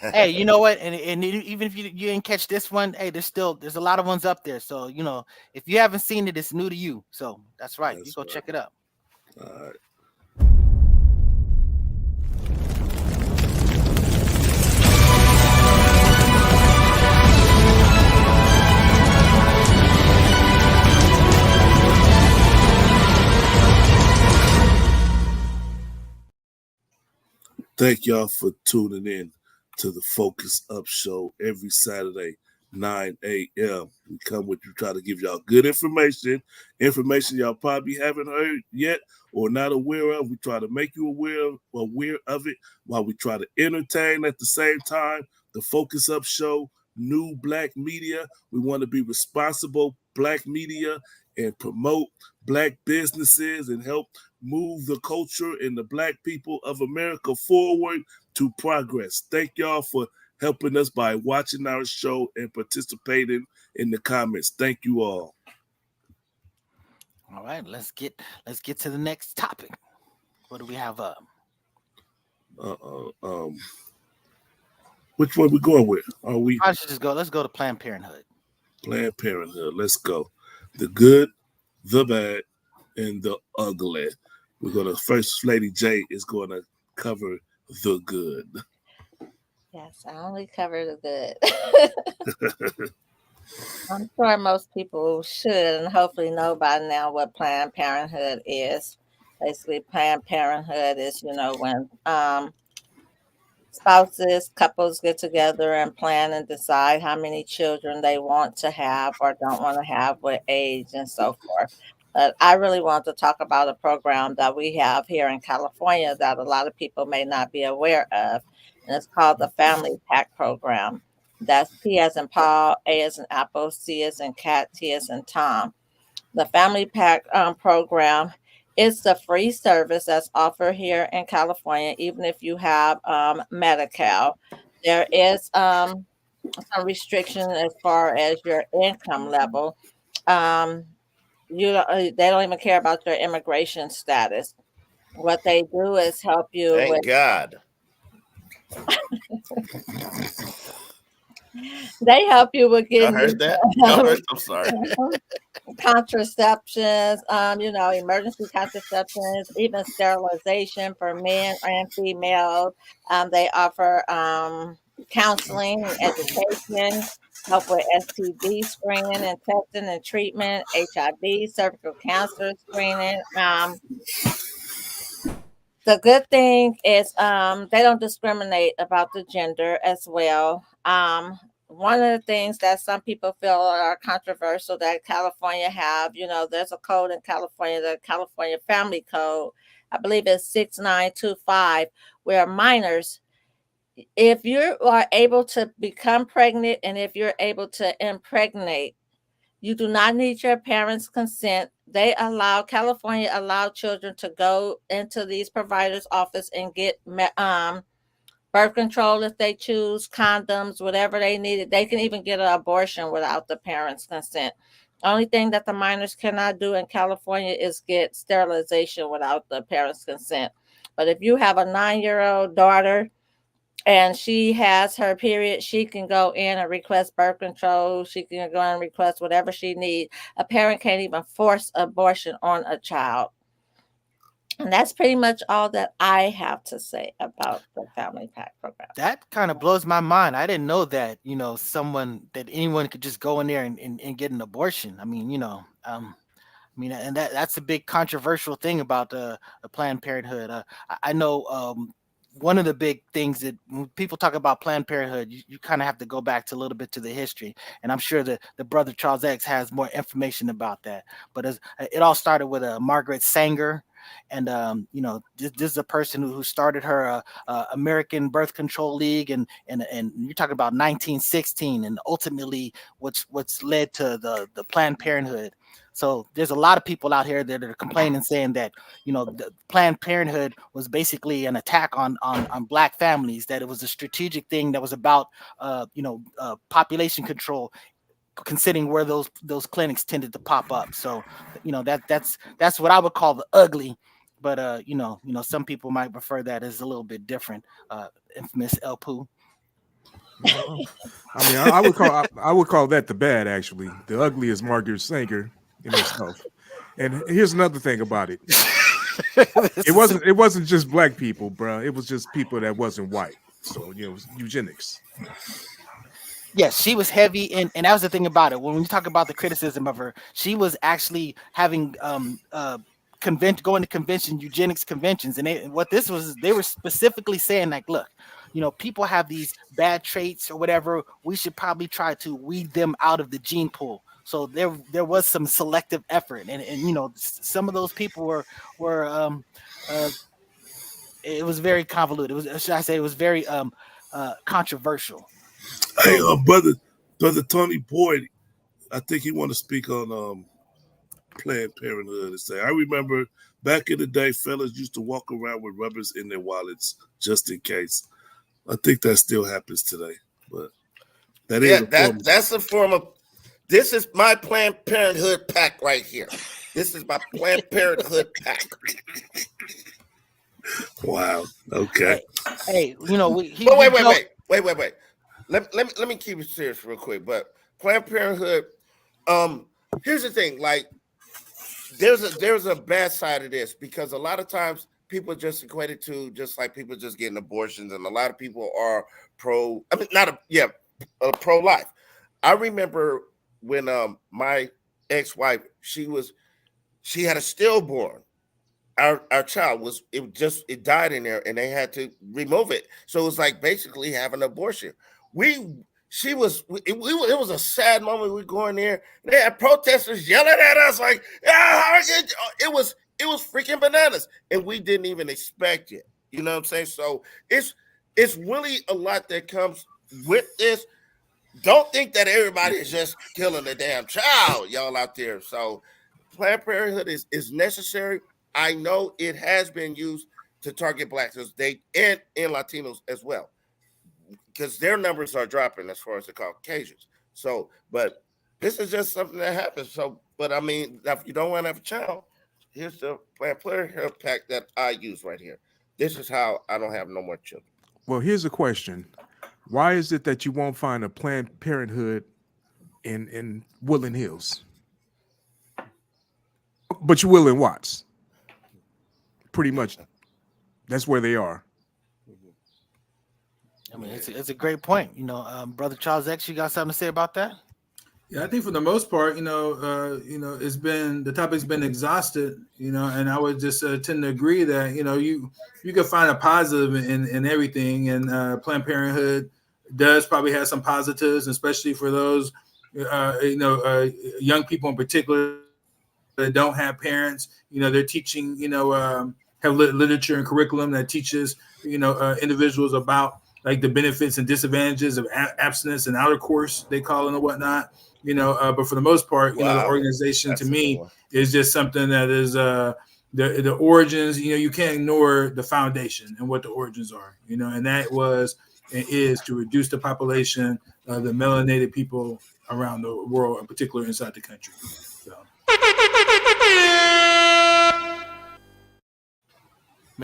Hey, you know what? And even if you didn't catch this one, hey, there's a lot of ones up there. So if you haven't seen it, it's new to you. So that's right. You go check it out.
All right. Thank y'all for tuning in to the Focus Up Show every Saturday, 9 a.m. We come with you, try to give y'all good information y'all probably haven't heard yet or not aware of. We try to make you aware of it while we try to entertain at the same time. The Focus Up Show, new Black media. We want to be responsible Black media and promote Black businesses and help move the culture and the Black people of America forward to progress. Thank y'all for helping us by watching our show and participating in the comments. Thank you all.
All right, let's get to the next topic. What do we have up?
Which one we going with? Are we?
I should just go. Let's go to Planned Parenthood.
Planned Parenthood. Let's go. The good, the bad, and the ugly. We're gonna First Lady J is gonna cover the good.
Yes, I only cover the good. I'm sure most people should and hopefully know by now what Planned Parenthood is. Basically, Planned Parenthood is, when spouses, couples get together and plan and decide how many children they want to have or don't want to have, what age and so forth. But I really want to talk about a program that we have here in California that a lot of people may not be aware of. And it's called the Family Pack Program. That's P as in Paul, A as in Apple, C as in Cat, T as in Tom. The Family Pack program is the free service that's offered here in California, even if you have Medi-Cal. There is some restriction as far as your income level. They don't even care about your immigration status. What they do is help you.
Thank God.
They help you with getting.
I heard that. I'm sorry.
Contraceptions, emergency contraceptions, even sterilization for men and females. They offer counseling, education, help with STD screening and testing and treatment, HIV, cervical cancer screening. The good thing is they don't discriminate about the gender as well. One of the things that some people feel are controversial that California have, there's a code in California, the California Family Code, I believe it's 6925, where minors, if you are able to become pregnant and if you're able to impregnate, You do not need your parents' consent. California allow children to go into these providers' office and get birth control if they choose, condoms, whatever they needed. They can even get an abortion without the parents' consent. Only thing that the minors cannot do in California is get sterilization without the parents' consent. But if you have a 9-year-old daughter and she has her period, she can go in and request birth control. She can go and request whatever she needs. A parent can't even force abortion on a child. And that's pretty much all that I have to say about the Family Pack program.
That kind of blows my mind. I didn't know that, anyone could just go in there and get an abortion. And that's a big controversial thing about the Planned Parenthood. I know one of the big things that when people talk about Planned Parenthood, you kind of have to go back to a little bit to the history, and I'm sure that the brother Charles X has more information about that. But it all started with Margaret Sanger, and this is a person who started her American Birth Control League, and you're talking about 1916, and ultimately what's led to the Planned Parenthood. So there's a lot of people out here that are complaining, saying that the Planned Parenthood was basically an attack on Black families, that it was a strategic thing that was about population control, considering where those clinics tended to pop up. So that's what I would call the ugly. But some people might refer that as a little bit different. Infamous El Poo.
I would call that the bad. Actually, the ugly is Margaret Sanger in herself. And here's another thing about it. It wasn't just Black people, bro. It was just people that wasn't white. So it was eugenics.
Yes, she was heavy, and that was the thing about it. When we talk about the criticism of her, she was actually having going to eugenics conventions, and they were specifically saying, like, look, people have these bad traits or whatever. We should probably try to weed them out of the gene pool. So there was some selective effort, and some of those people were it was very convoluted. It was very controversial.
Hey, brother Tony Boyd, I think he want to speak on Planned Parenthood and say, I remember back in the day, fellas used to walk around with rubbers in their wallets just in case. I think that still happens today, but
that's a form of. This is my Planned Parenthood pack right here. This is my Planned Parenthood pack.
Wow. Okay.
Hey,
wait. Let me keep it serious real quick. But Planned Parenthood, here's the thing. Like, there's a bad side of this, because a lot of times people just equate it to just like people just getting abortions, and a lot of people are pro-life. I remember when my ex-wife, she had a stillborn. Our child it died in there, and they had to remove it. So it was like basically having an abortion. It was a sad moment. We go in there, they had protesters yelling at us like, it was freaking bananas, and we didn't even expect it. You know what I'm saying? So it's really a lot that comes with this. Don't think that everybody is just killing a damn child, y'all out there. So Planned Parenthood is necessary. I know it has been used to target Blacks and Latinos as well, because their numbers are dropping as far as the Caucasians. So, but this is just something that happens. So, but I mean, if you don't want to have a child, here's the Planned Parenthood pack that I use right here. This is how I don't have no more children.
Well, here's a question. Why is it that you won't find a Planned Parenthood in Woodland Hills, but you will in Watts? Pretty much, that's where they are.
I mean, it's a great point. Brother Charles X, you got something to say about that?
Yeah, I think for the most part, it's been, the topic's been exhausted, and I would just tend to agree that, you can find a positive in everything, and Planned Parenthood does probably have some positives, especially for those, young people in particular that don't have parents. They're teaching, have literature and curriculum that teaches, individuals about like the benefits and disadvantages of abstinence and outer course, they call it and whatnot. But for the most part, the organization to me is just something that is the origins. You can't ignore the foundation and what the origins are. And that was and is to reduce the population of the melanated people around the world, in particular inside the country. So.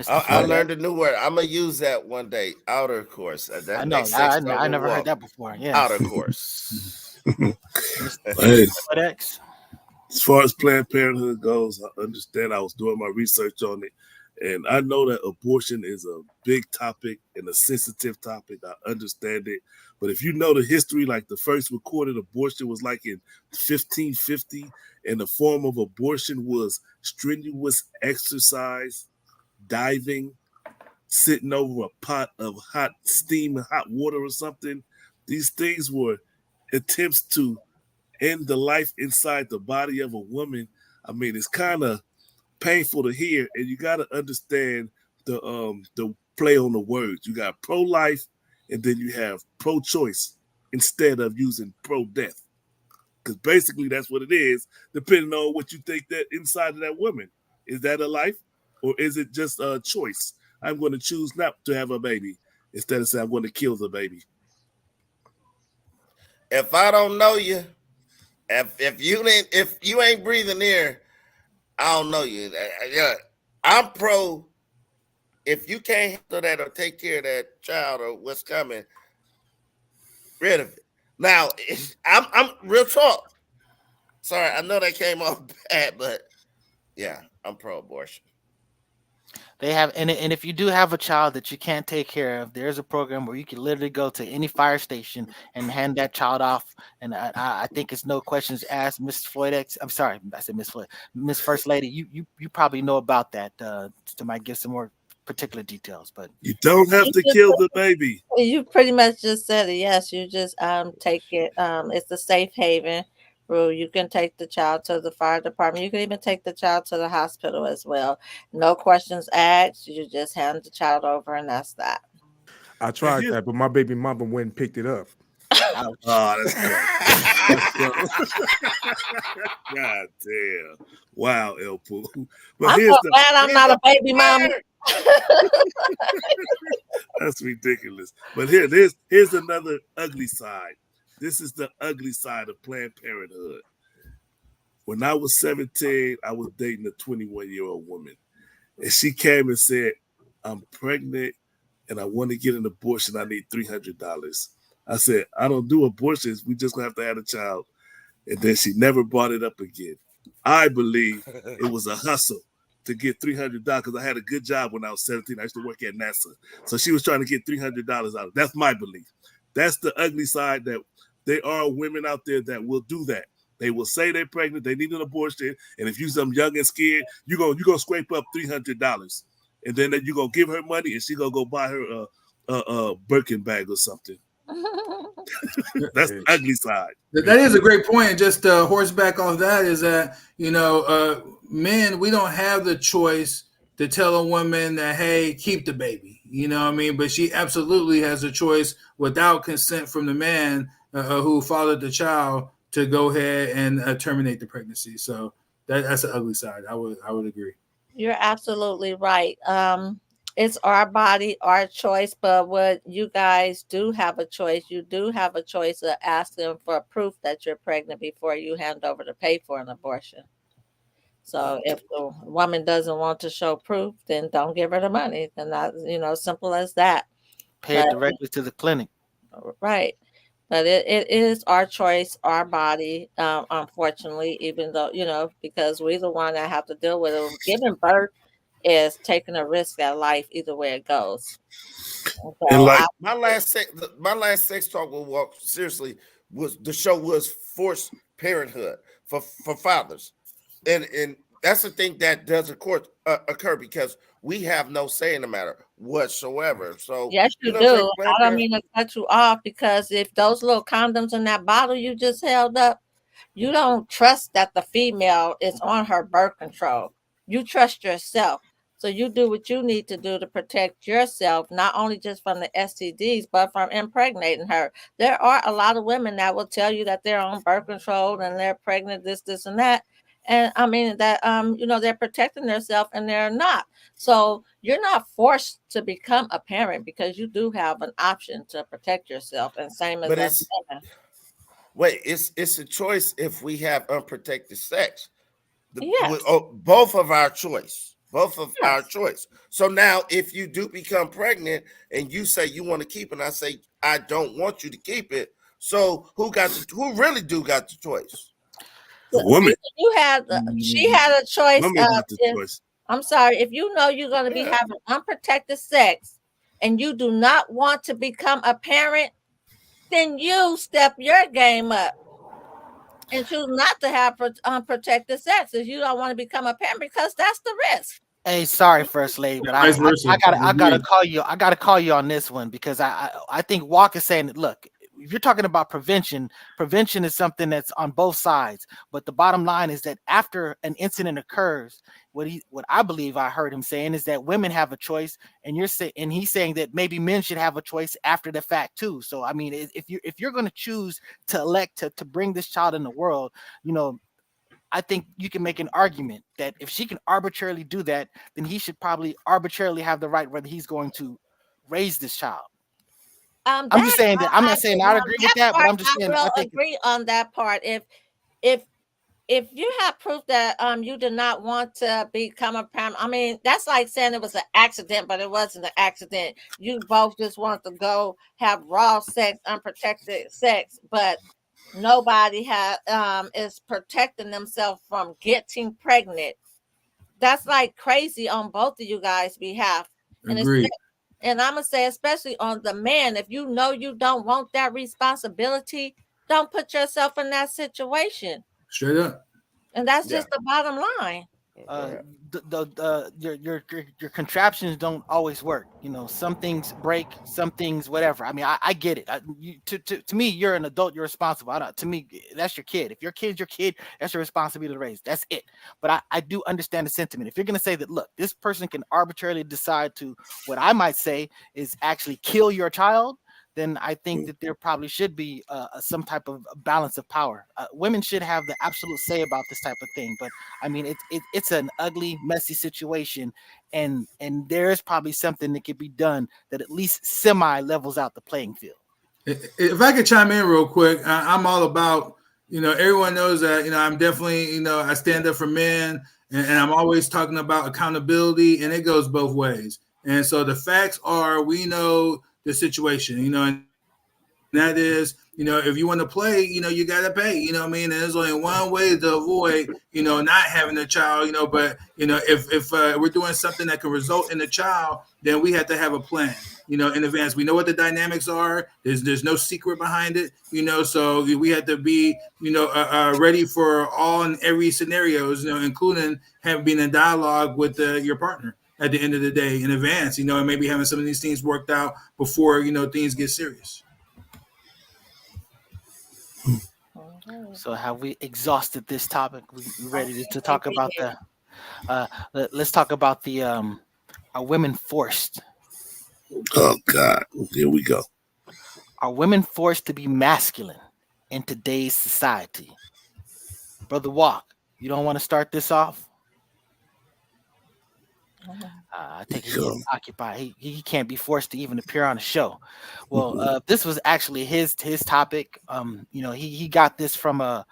I learned a new word. I'm gonna use that one day. Outer course.
I know. I never heard that before. Yeah.
Outer course.
Hey, as far as Planned Parenthood goes, I understand. I was doing my research on it, and I know that abortion is a big topic and a sensitive topic. I understand it. But if you know the history, like the first recorded abortion was like in 1550, and the form of abortion was strenuous exercise, diving, sitting over a pot of hot steam and hot water or something. These things were attempts to end the life inside the body of a woman. I mean, it's kind of painful to hear, and you got to understand the play on the words. You got pro-life, and then you have pro-choice instead of using pro-death, because basically that's what it is. Depending on what you think that inside of that woman, is that a life, or is it just a choice? I'm going to choose not to have a baby instead of saying I'm going to kill the baby.
If I don't know you, if you ain't breathing air, I don't know you. Yeah, I'm pro. If you can't handle that or take care of that child or what's coming, rid of it. Now, I'm real talk. Sorry, I know that came off bad, but yeah, I'm pro-abortion.
They have, and if you do have a child that you can't take care of, there's a program where you can literally go to any fire station and hand that child off. And I think it's no questions asked. Miss Floyd, I'm sorry, I said Miss Floyd, Miss First Lady. You probably know about that. To might give some more particular details, but
you don't have to kill the baby.
You pretty much just said it. Yes, you just take it. It's the safe haven rule. You can take the child to the fire department. You can even take the child to the hospital as well. No questions asked. You just hand the child over, and that's that.
I tried that, but my baby mama went and picked it up.
Oh, that's good. God damn! Wow, El Poo. But
I'm so glad I'm not a baby mama.
That's ridiculous. But here's another ugly side. This is the ugly side of Planned Parenthood. When I was 17, I was dating a 21-year-old woman. And she came and said, I'm pregnant and I want to get an abortion. I need $300. I said, I don't do abortions. We just going to have to have a child. And then she never brought it up again. I believe it was a hustle to get $300 because I had a good job when I was 17. I used to work at NASA. So she was trying to get $300 out of it. That's my belief. That's the ugly side, that there are women out there that will do that. They will say they're pregnant, they need an abortion, and if you're some young and scared, you're gonna scrape up $300, and then you're gonna give her money, and she's gonna go buy her a Birkin bag or something. That's the ugly side.
That is a great point. Just horseback off that is that men, we don't have the choice to tell a woman that, hey, keep the baby. You know what I mean? But she absolutely has a choice without consent from the man who fathered the child to go ahead and terminate the pregnancy. So that's the ugly side. I would agree.
You're absolutely right. It's our body, our choice. But what you guys do have a choice. You do have a choice of asking for proof that you're pregnant before you hand over to pay for an abortion. So if the woman doesn't want to show proof, then don't give her the money. Then that, simple as that.
Pay it directly to the clinic.
Right. But it is our choice, our body, unfortunately, even though, because we're the one that have to deal with it. Giving birth is taking a risk at life either way it goes. So
and like my last sex talk with Walk, seriously, the show was forced parenthood for fathers. And that's the thing that does occur because we have no say in the matter whatsoever. So
yes, you do. I don't mean to cut you off, because if those little condoms in that bottle you just held up, you don't trust that the female is on her birth control. You trust yourself. So you do what you need to do to protect yourself, not only just from the STDs, but from impregnating her. There are a lot of women that will tell you that they're on birth control and they're pregnant, this, and that. And I mean that they're protecting themselves and they're not. So you're not forced to become a parent because you do have an option to protect yourself, and same as us women.
Wait, it's a choice if we have unprotected sex.
Yes.
Both of our choice. Both of our choice. So now if you do become pregnant and you say you want to keep it, and I say I don't want you to keep it. So who really got the choice?
The woman.
She had a choice.
Woman got the choice.
I'm sorry, if you know you're going to be having unprotected sex and you do not want to become a parent, then you step your game up and choose not to have unprotected sex if you don't want to become a parent, because that's the risk.
Hey, sorry, First Lady, but I gotta call you. I gotta call you on this one because I think Walk is saying that. Look, if you're talking about prevention is something that's on both sides. But the bottom line is that after an incident occurs, what I believe I heard him saying is that women have a choice, and he's saying that maybe men should have a choice after the fact too. So I mean, if you're going to choose to elect to bring this child in the world, I think you can make an argument that if she can arbitrarily do that, then he should probably arbitrarily have the right whether he's going to raise this child. I'm just saying that. I'm not saying I agree with that, but I'm just saying
I agree on that part. If you have proof that you did not want to become a parent, I mean, that's like saying it was an accident, but it wasn't an accident. You both just want to go have raw sex, unprotected sex, but nobody is protecting themselves from getting pregnant. That's like crazy on both of you guys' behalf. And I'm gonna say, especially on the man, if you know you don't want that responsibility, don't put yourself in that situation.
Straight up.
And that's just the bottom line.
Your contraptions don't always work. Some things break, some things whatever. I mean, I get it. To me, you're an adult, you're responsible. To me, that's your kid. If your kid's your kid, that's your responsibility to raise. That's it. But I do understand the sentiment. If you're going to say that, look, this person can arbitrarily decide to, what I might say is actually kill your child, then I think that there probably should be some type of balance of power. Women should have the absolute say about this type of thing. But I mean, it's an ugly, messy situation, and there is probably something that could be done that at least semi levels out the playing field.
If I could chime in real quick, I'm all about, everyone knows that, I'm definitely, I stand up for men, and I'm always talking about accountability, and it goes both ways. And so the facts are, we know the situation, and that is, if you want to play, you got to pay, what I mean? And there's only one way to avoid, not having a child, but, if we're doing something that can result in a child, then we have to have a plan, in advance. We know what the dynamics are. There's no secret behind it, so we have to be, ready for all and every scenarios, including being in dialogue with your partner at the end of the day in advance, and maybe having some of these things worked out before, things get serious.
So have we exhausted this topic? We ready to talk about let's talk about the, are women forced?
Oh God, here we go.
Are women forced to be masculine in today's society? Brother Walk, you don't want to start this off? I think he's occupied. He can't be forced to even appear on a show. Well, this was actually his topic. He got this from a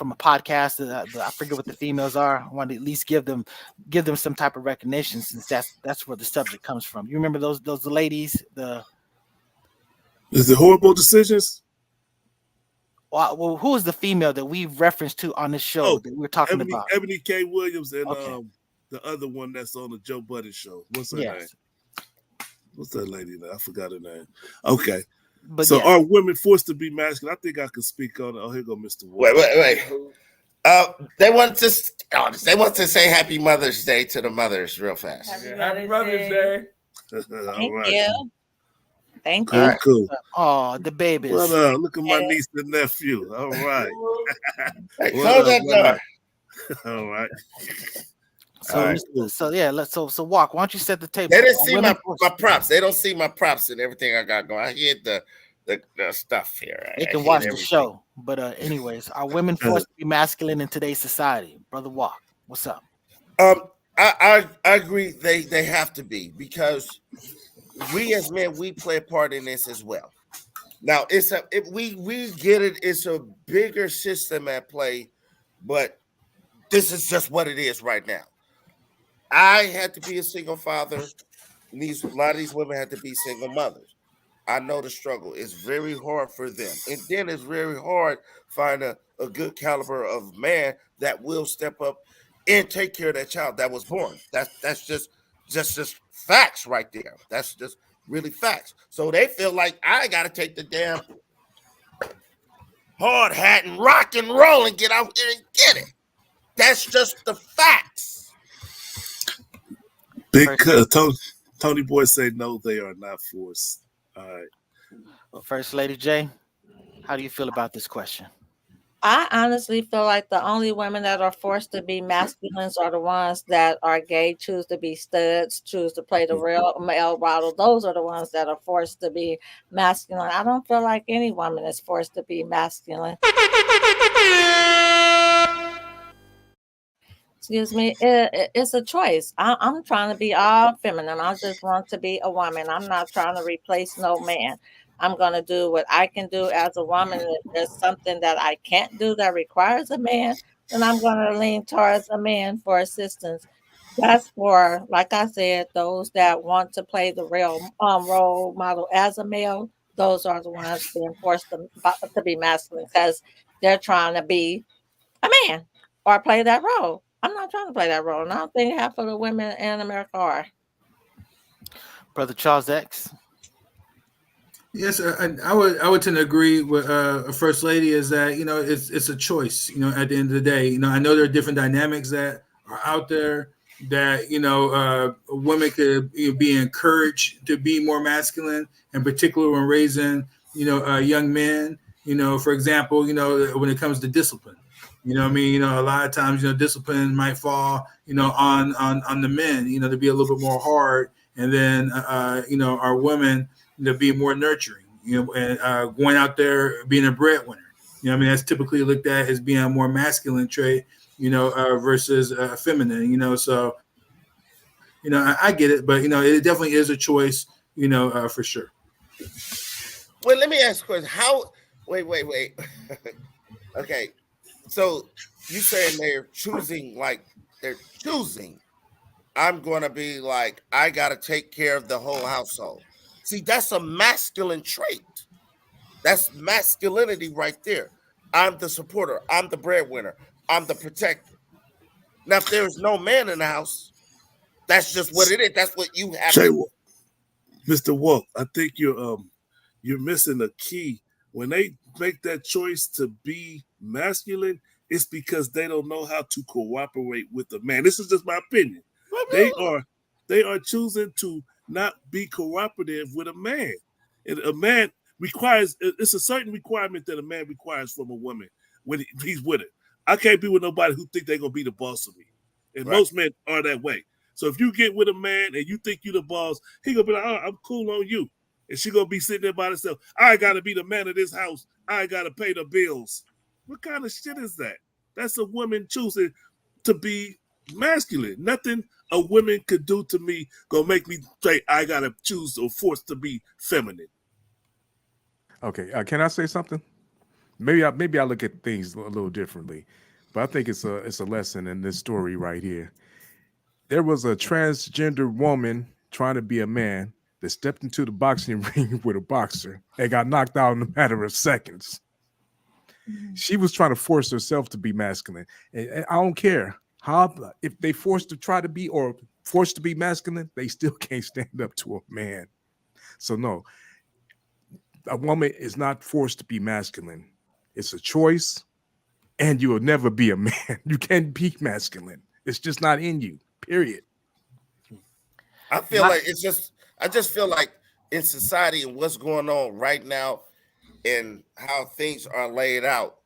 podcast. I forget what the females are. I want to at least give them some type of recognition, since that's where the subject comes from. You remember those ladies?
Is it horrible decisions?
Well, who is the female that we referenced to on this show that we're talking about?
Ebony K. Williams and the other one that's on the Joe Budden show. What's her name? What's that lady name? I forgot her name. Okay. But so are women forced to be masculine? I think I could speak on it. Oh, here go Mr. Ward.
Wait. They want to say Happy Mother's Day to the mothers real fast.
Happy Mother's Day.
Thank you. Thank you.
All cool.
Oh, the babies.
Well, look at my niece and nephew. All right.
Hey, close that door.
All right.
So
right.
so walk. Why don't you set the table?
They didn't see my props. They don't see my props and everything I got going. I hear the stuff here.
They can watch the show. But anyways, are women forced to be masculine in today's society? Brother Walk, what's up?
I agree. They have to be, because we as men, we play a part in this as well. Now if we get it, it's a bigger system at play, but this is just what it is right now. I had to be a single father. A lot of these women had to be single mothers. I know the struggle. It's very hard for them. And then it's very hard find a good caliber of man that will step up and take care of that child that was born. That's just facts right there. That's just really facts. So they feel like I gotta take the damn hard hat and rock and roll and get out there and get it. That's just the facts.
Tony Boy say no, they are not forced. All right.
Well, First Lady J, how do you feel about this question?
I honestly feel like the only women that are forced to be masculines are the ones that are gay, choose to be studs, choose to play the real male model. Those are the ones that are forced to be masculine. I don't feel like any woman is forced to be masculine. Excuse me, it's a choice. I'm trying to be all feminine. I just want to be a woman. I'm not trying to replace no man. I'm going to do what I can do as a woman. If there's something that I can't do that requires a man, then I'm going to lean towards a man for assistance. That's for, like I said, those that want to play the real role model as a male. Those are the ones being forced to be masculine because they're trying to be a man or play that role. I'm not trying to play that role, and I don't think half of the women in America are.
Brother Charles X.
Yes, I would tend to agree with First Lady, is that it's a choice. At the end of the day, I know there are different dynamics that are out there that women could be encouraged to be more masculine, in particular when raising young men. For example, when it comes to discipline. A lot of times, discipline might fall, on the men, to be a little bit more hard, and then, our women to be more nurturing, and going out there being a breadwinner. That's typically looked at as being a more masculine trait, versus feminine. So, I get it, but it definitely is a choice, for sure.
Well, let me ask a question. How? Wait. Okay. So you saying they're choosing, I'm going to be like, I got to take care of the whole household. See, that's a masculine trait. That's masculinity right there. I'm the supporter. I'm the breadwinner. I'm the protector. Now, if there's no man in the house, that's just what it is. That's what you have to do.
Mr. Walk, I think you're missing a key. When they make that choice to be masculine, it's because they don't know how to cooperate with a man. This is just my opinion. They are choosing to not be cooperative with a man. And a man requires, it's a certain requirement that a man requires from a woman when he's with her. I can't be with nobody who think they're going to be the boss of me. And most men are that way. So if you get with a man and you think you're the boss, he going to be like, I'm cool on you. And she going to be sitting there by herself. I got to be the man of this house. I got to pay the bills. What kind of shit is that? That's a woman choosing to be masculine. Nothing a woman could do to me gonna make me say I gotta choose or forced to be feminine.
Okay, can I say something? Maybe I look at things a little differently, but I think it's a lesson in this story right here. There was a transgender woman trying to be a man that stepped into the boxing ring with a boxer and got knocked out in a matter of seconds. She was trying to force herself to be masculine. And I don't care if they forced to try to be or forced to be masculine, they still can't stand up to a man. So no, a woman is not forced to be masculine. It's a choice, and you will never be a man. You can't be masculine. It's just not in you, period.
I just feel like in society and what's going on right now and how things are laid out,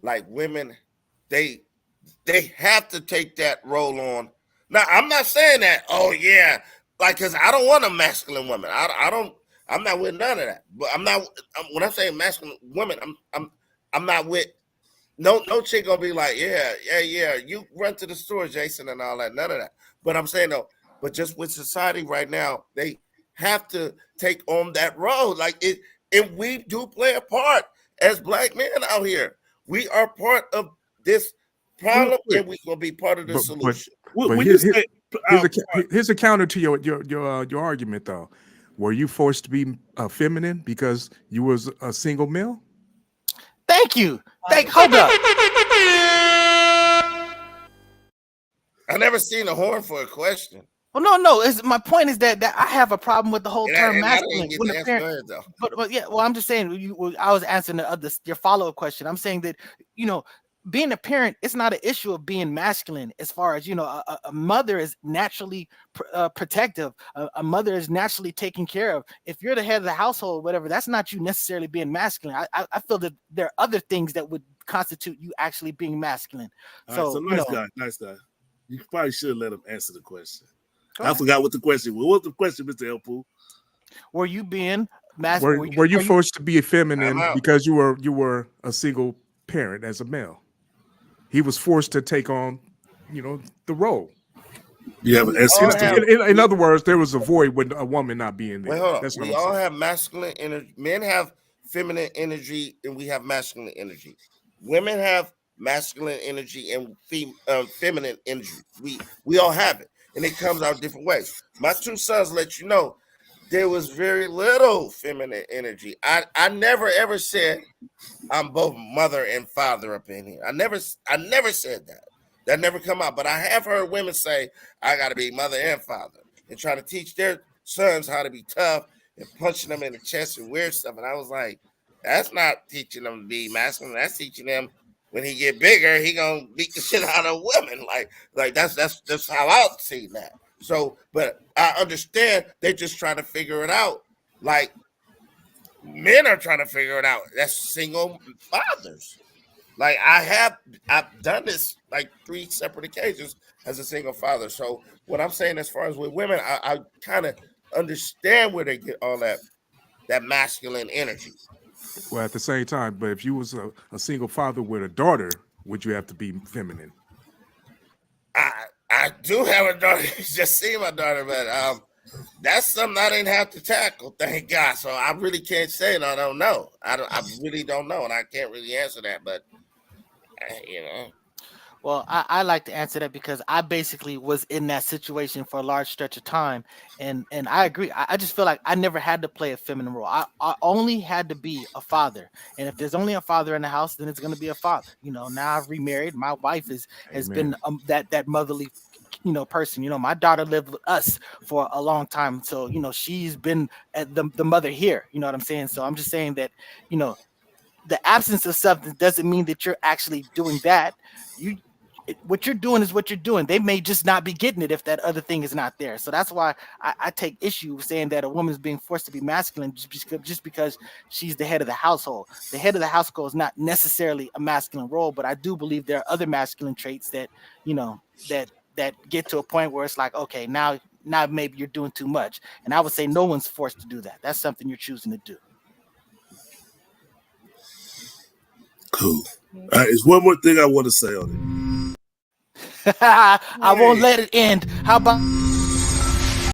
like women, they have to take that role on Now, I'm not saying that. Oh yeah, like because I don't want a masculine woman. I don't. I'm not with none of that. But I'm not. When I'm saying masculine woman, I'm not with. No chick gonna be like, yeah. You run to the store, Jason, and all that. None of that. But I'm saying though, but just with society right now, they have to take on that role. Like it, and we do play a part as black men out here. We are part of this problem, and we will be part of the solution.
But here's a counter to your argument, though. Were you forced to be feminine because you was a single male?
Thank you. Hold up.
I never seen a horn for a question.
Well, no. My point is that I have a problem with the whole term masculine. But yeah, well, I'm just saying. I was answering your follow-up question. I'm saying that being a parent, it's not an issue of being masculine. As far as a mother is naturally protective. A mother is naturally taken care of. If you're the head of the household, whatever, that's not you necessarily being masculine. I feel that there are other things that would constitute you actually being masculine.
So nice guy. You probably should let him answer the question. I forgot what the question was. What was the question, Mr. Elpoo?
Were you being masculine?
Were you forced to be feminine because you were a single parent as a male? He was forced to take on, the role.
Yeah, but
in other words, there was a void with a woman not being there.
Wait, hold on. We all have masculine energy. Men have feminine energy, and we have masculine energy. Women have masculine energy and feminine energy. We all have it, and it comes out different ways. My two sons let you know there was very little feminine energy. I never ever said I'm both mother and father up in here. I never said that. That never come out. But I have heard women say I got to be mother and father and try to teach their sons how to be tough and punching them in the chest and weird stuff. And I was like, that's not teaching them to be masculine. That's teaching them when he get bigger, he gonna beat the shit out of women. Like that's how I see that. So, but I understand they're just trying to figure it out. Like men are trying to figure it out. That's single fathers. Like I've done this like 3 separate occasions as a single father. So what I'm saying as far as with women, I kind of understand where they get all that masculine energy.
Well, at the same time, but if you was a single father with a daughter, would you have to be feminine?
I do have a daughter. Just seen my daughter, but that's something I didn't have to tackle, thank God. So I really can't say it. I don't know. I really don't know, and I can't really answer that. But
Well, I like to answer that because I basically was in that situation for a large stretch of time, and I agree. I just feel like I never had to play a feminine role. I only had to be a father, and if there's only a father in the house, then it's going to be a father. Now I've remarried. My wife has been that motherly, person. My daughter lived with us for a long time, so she's been the mother here. You know what I'm saying? So I'm just saying that the absence of something doesn't mean that you're actually doing that. What you're doing is what you're doing. They may just not be getting it if that other thing is not there. So that's why I take issue with saying that a woman's being forced to be masculine just because she's the head of the household. The head of the household is not necessarily a masculine role, but I do believe there are other masculine traits that that get to a point where it's like, okay, now maybe you're doing too much. And I would say no one's forced to do that. That's something you're choosing to do.
Cool. There's one more thing I want to say on it.
I won't let it end. How about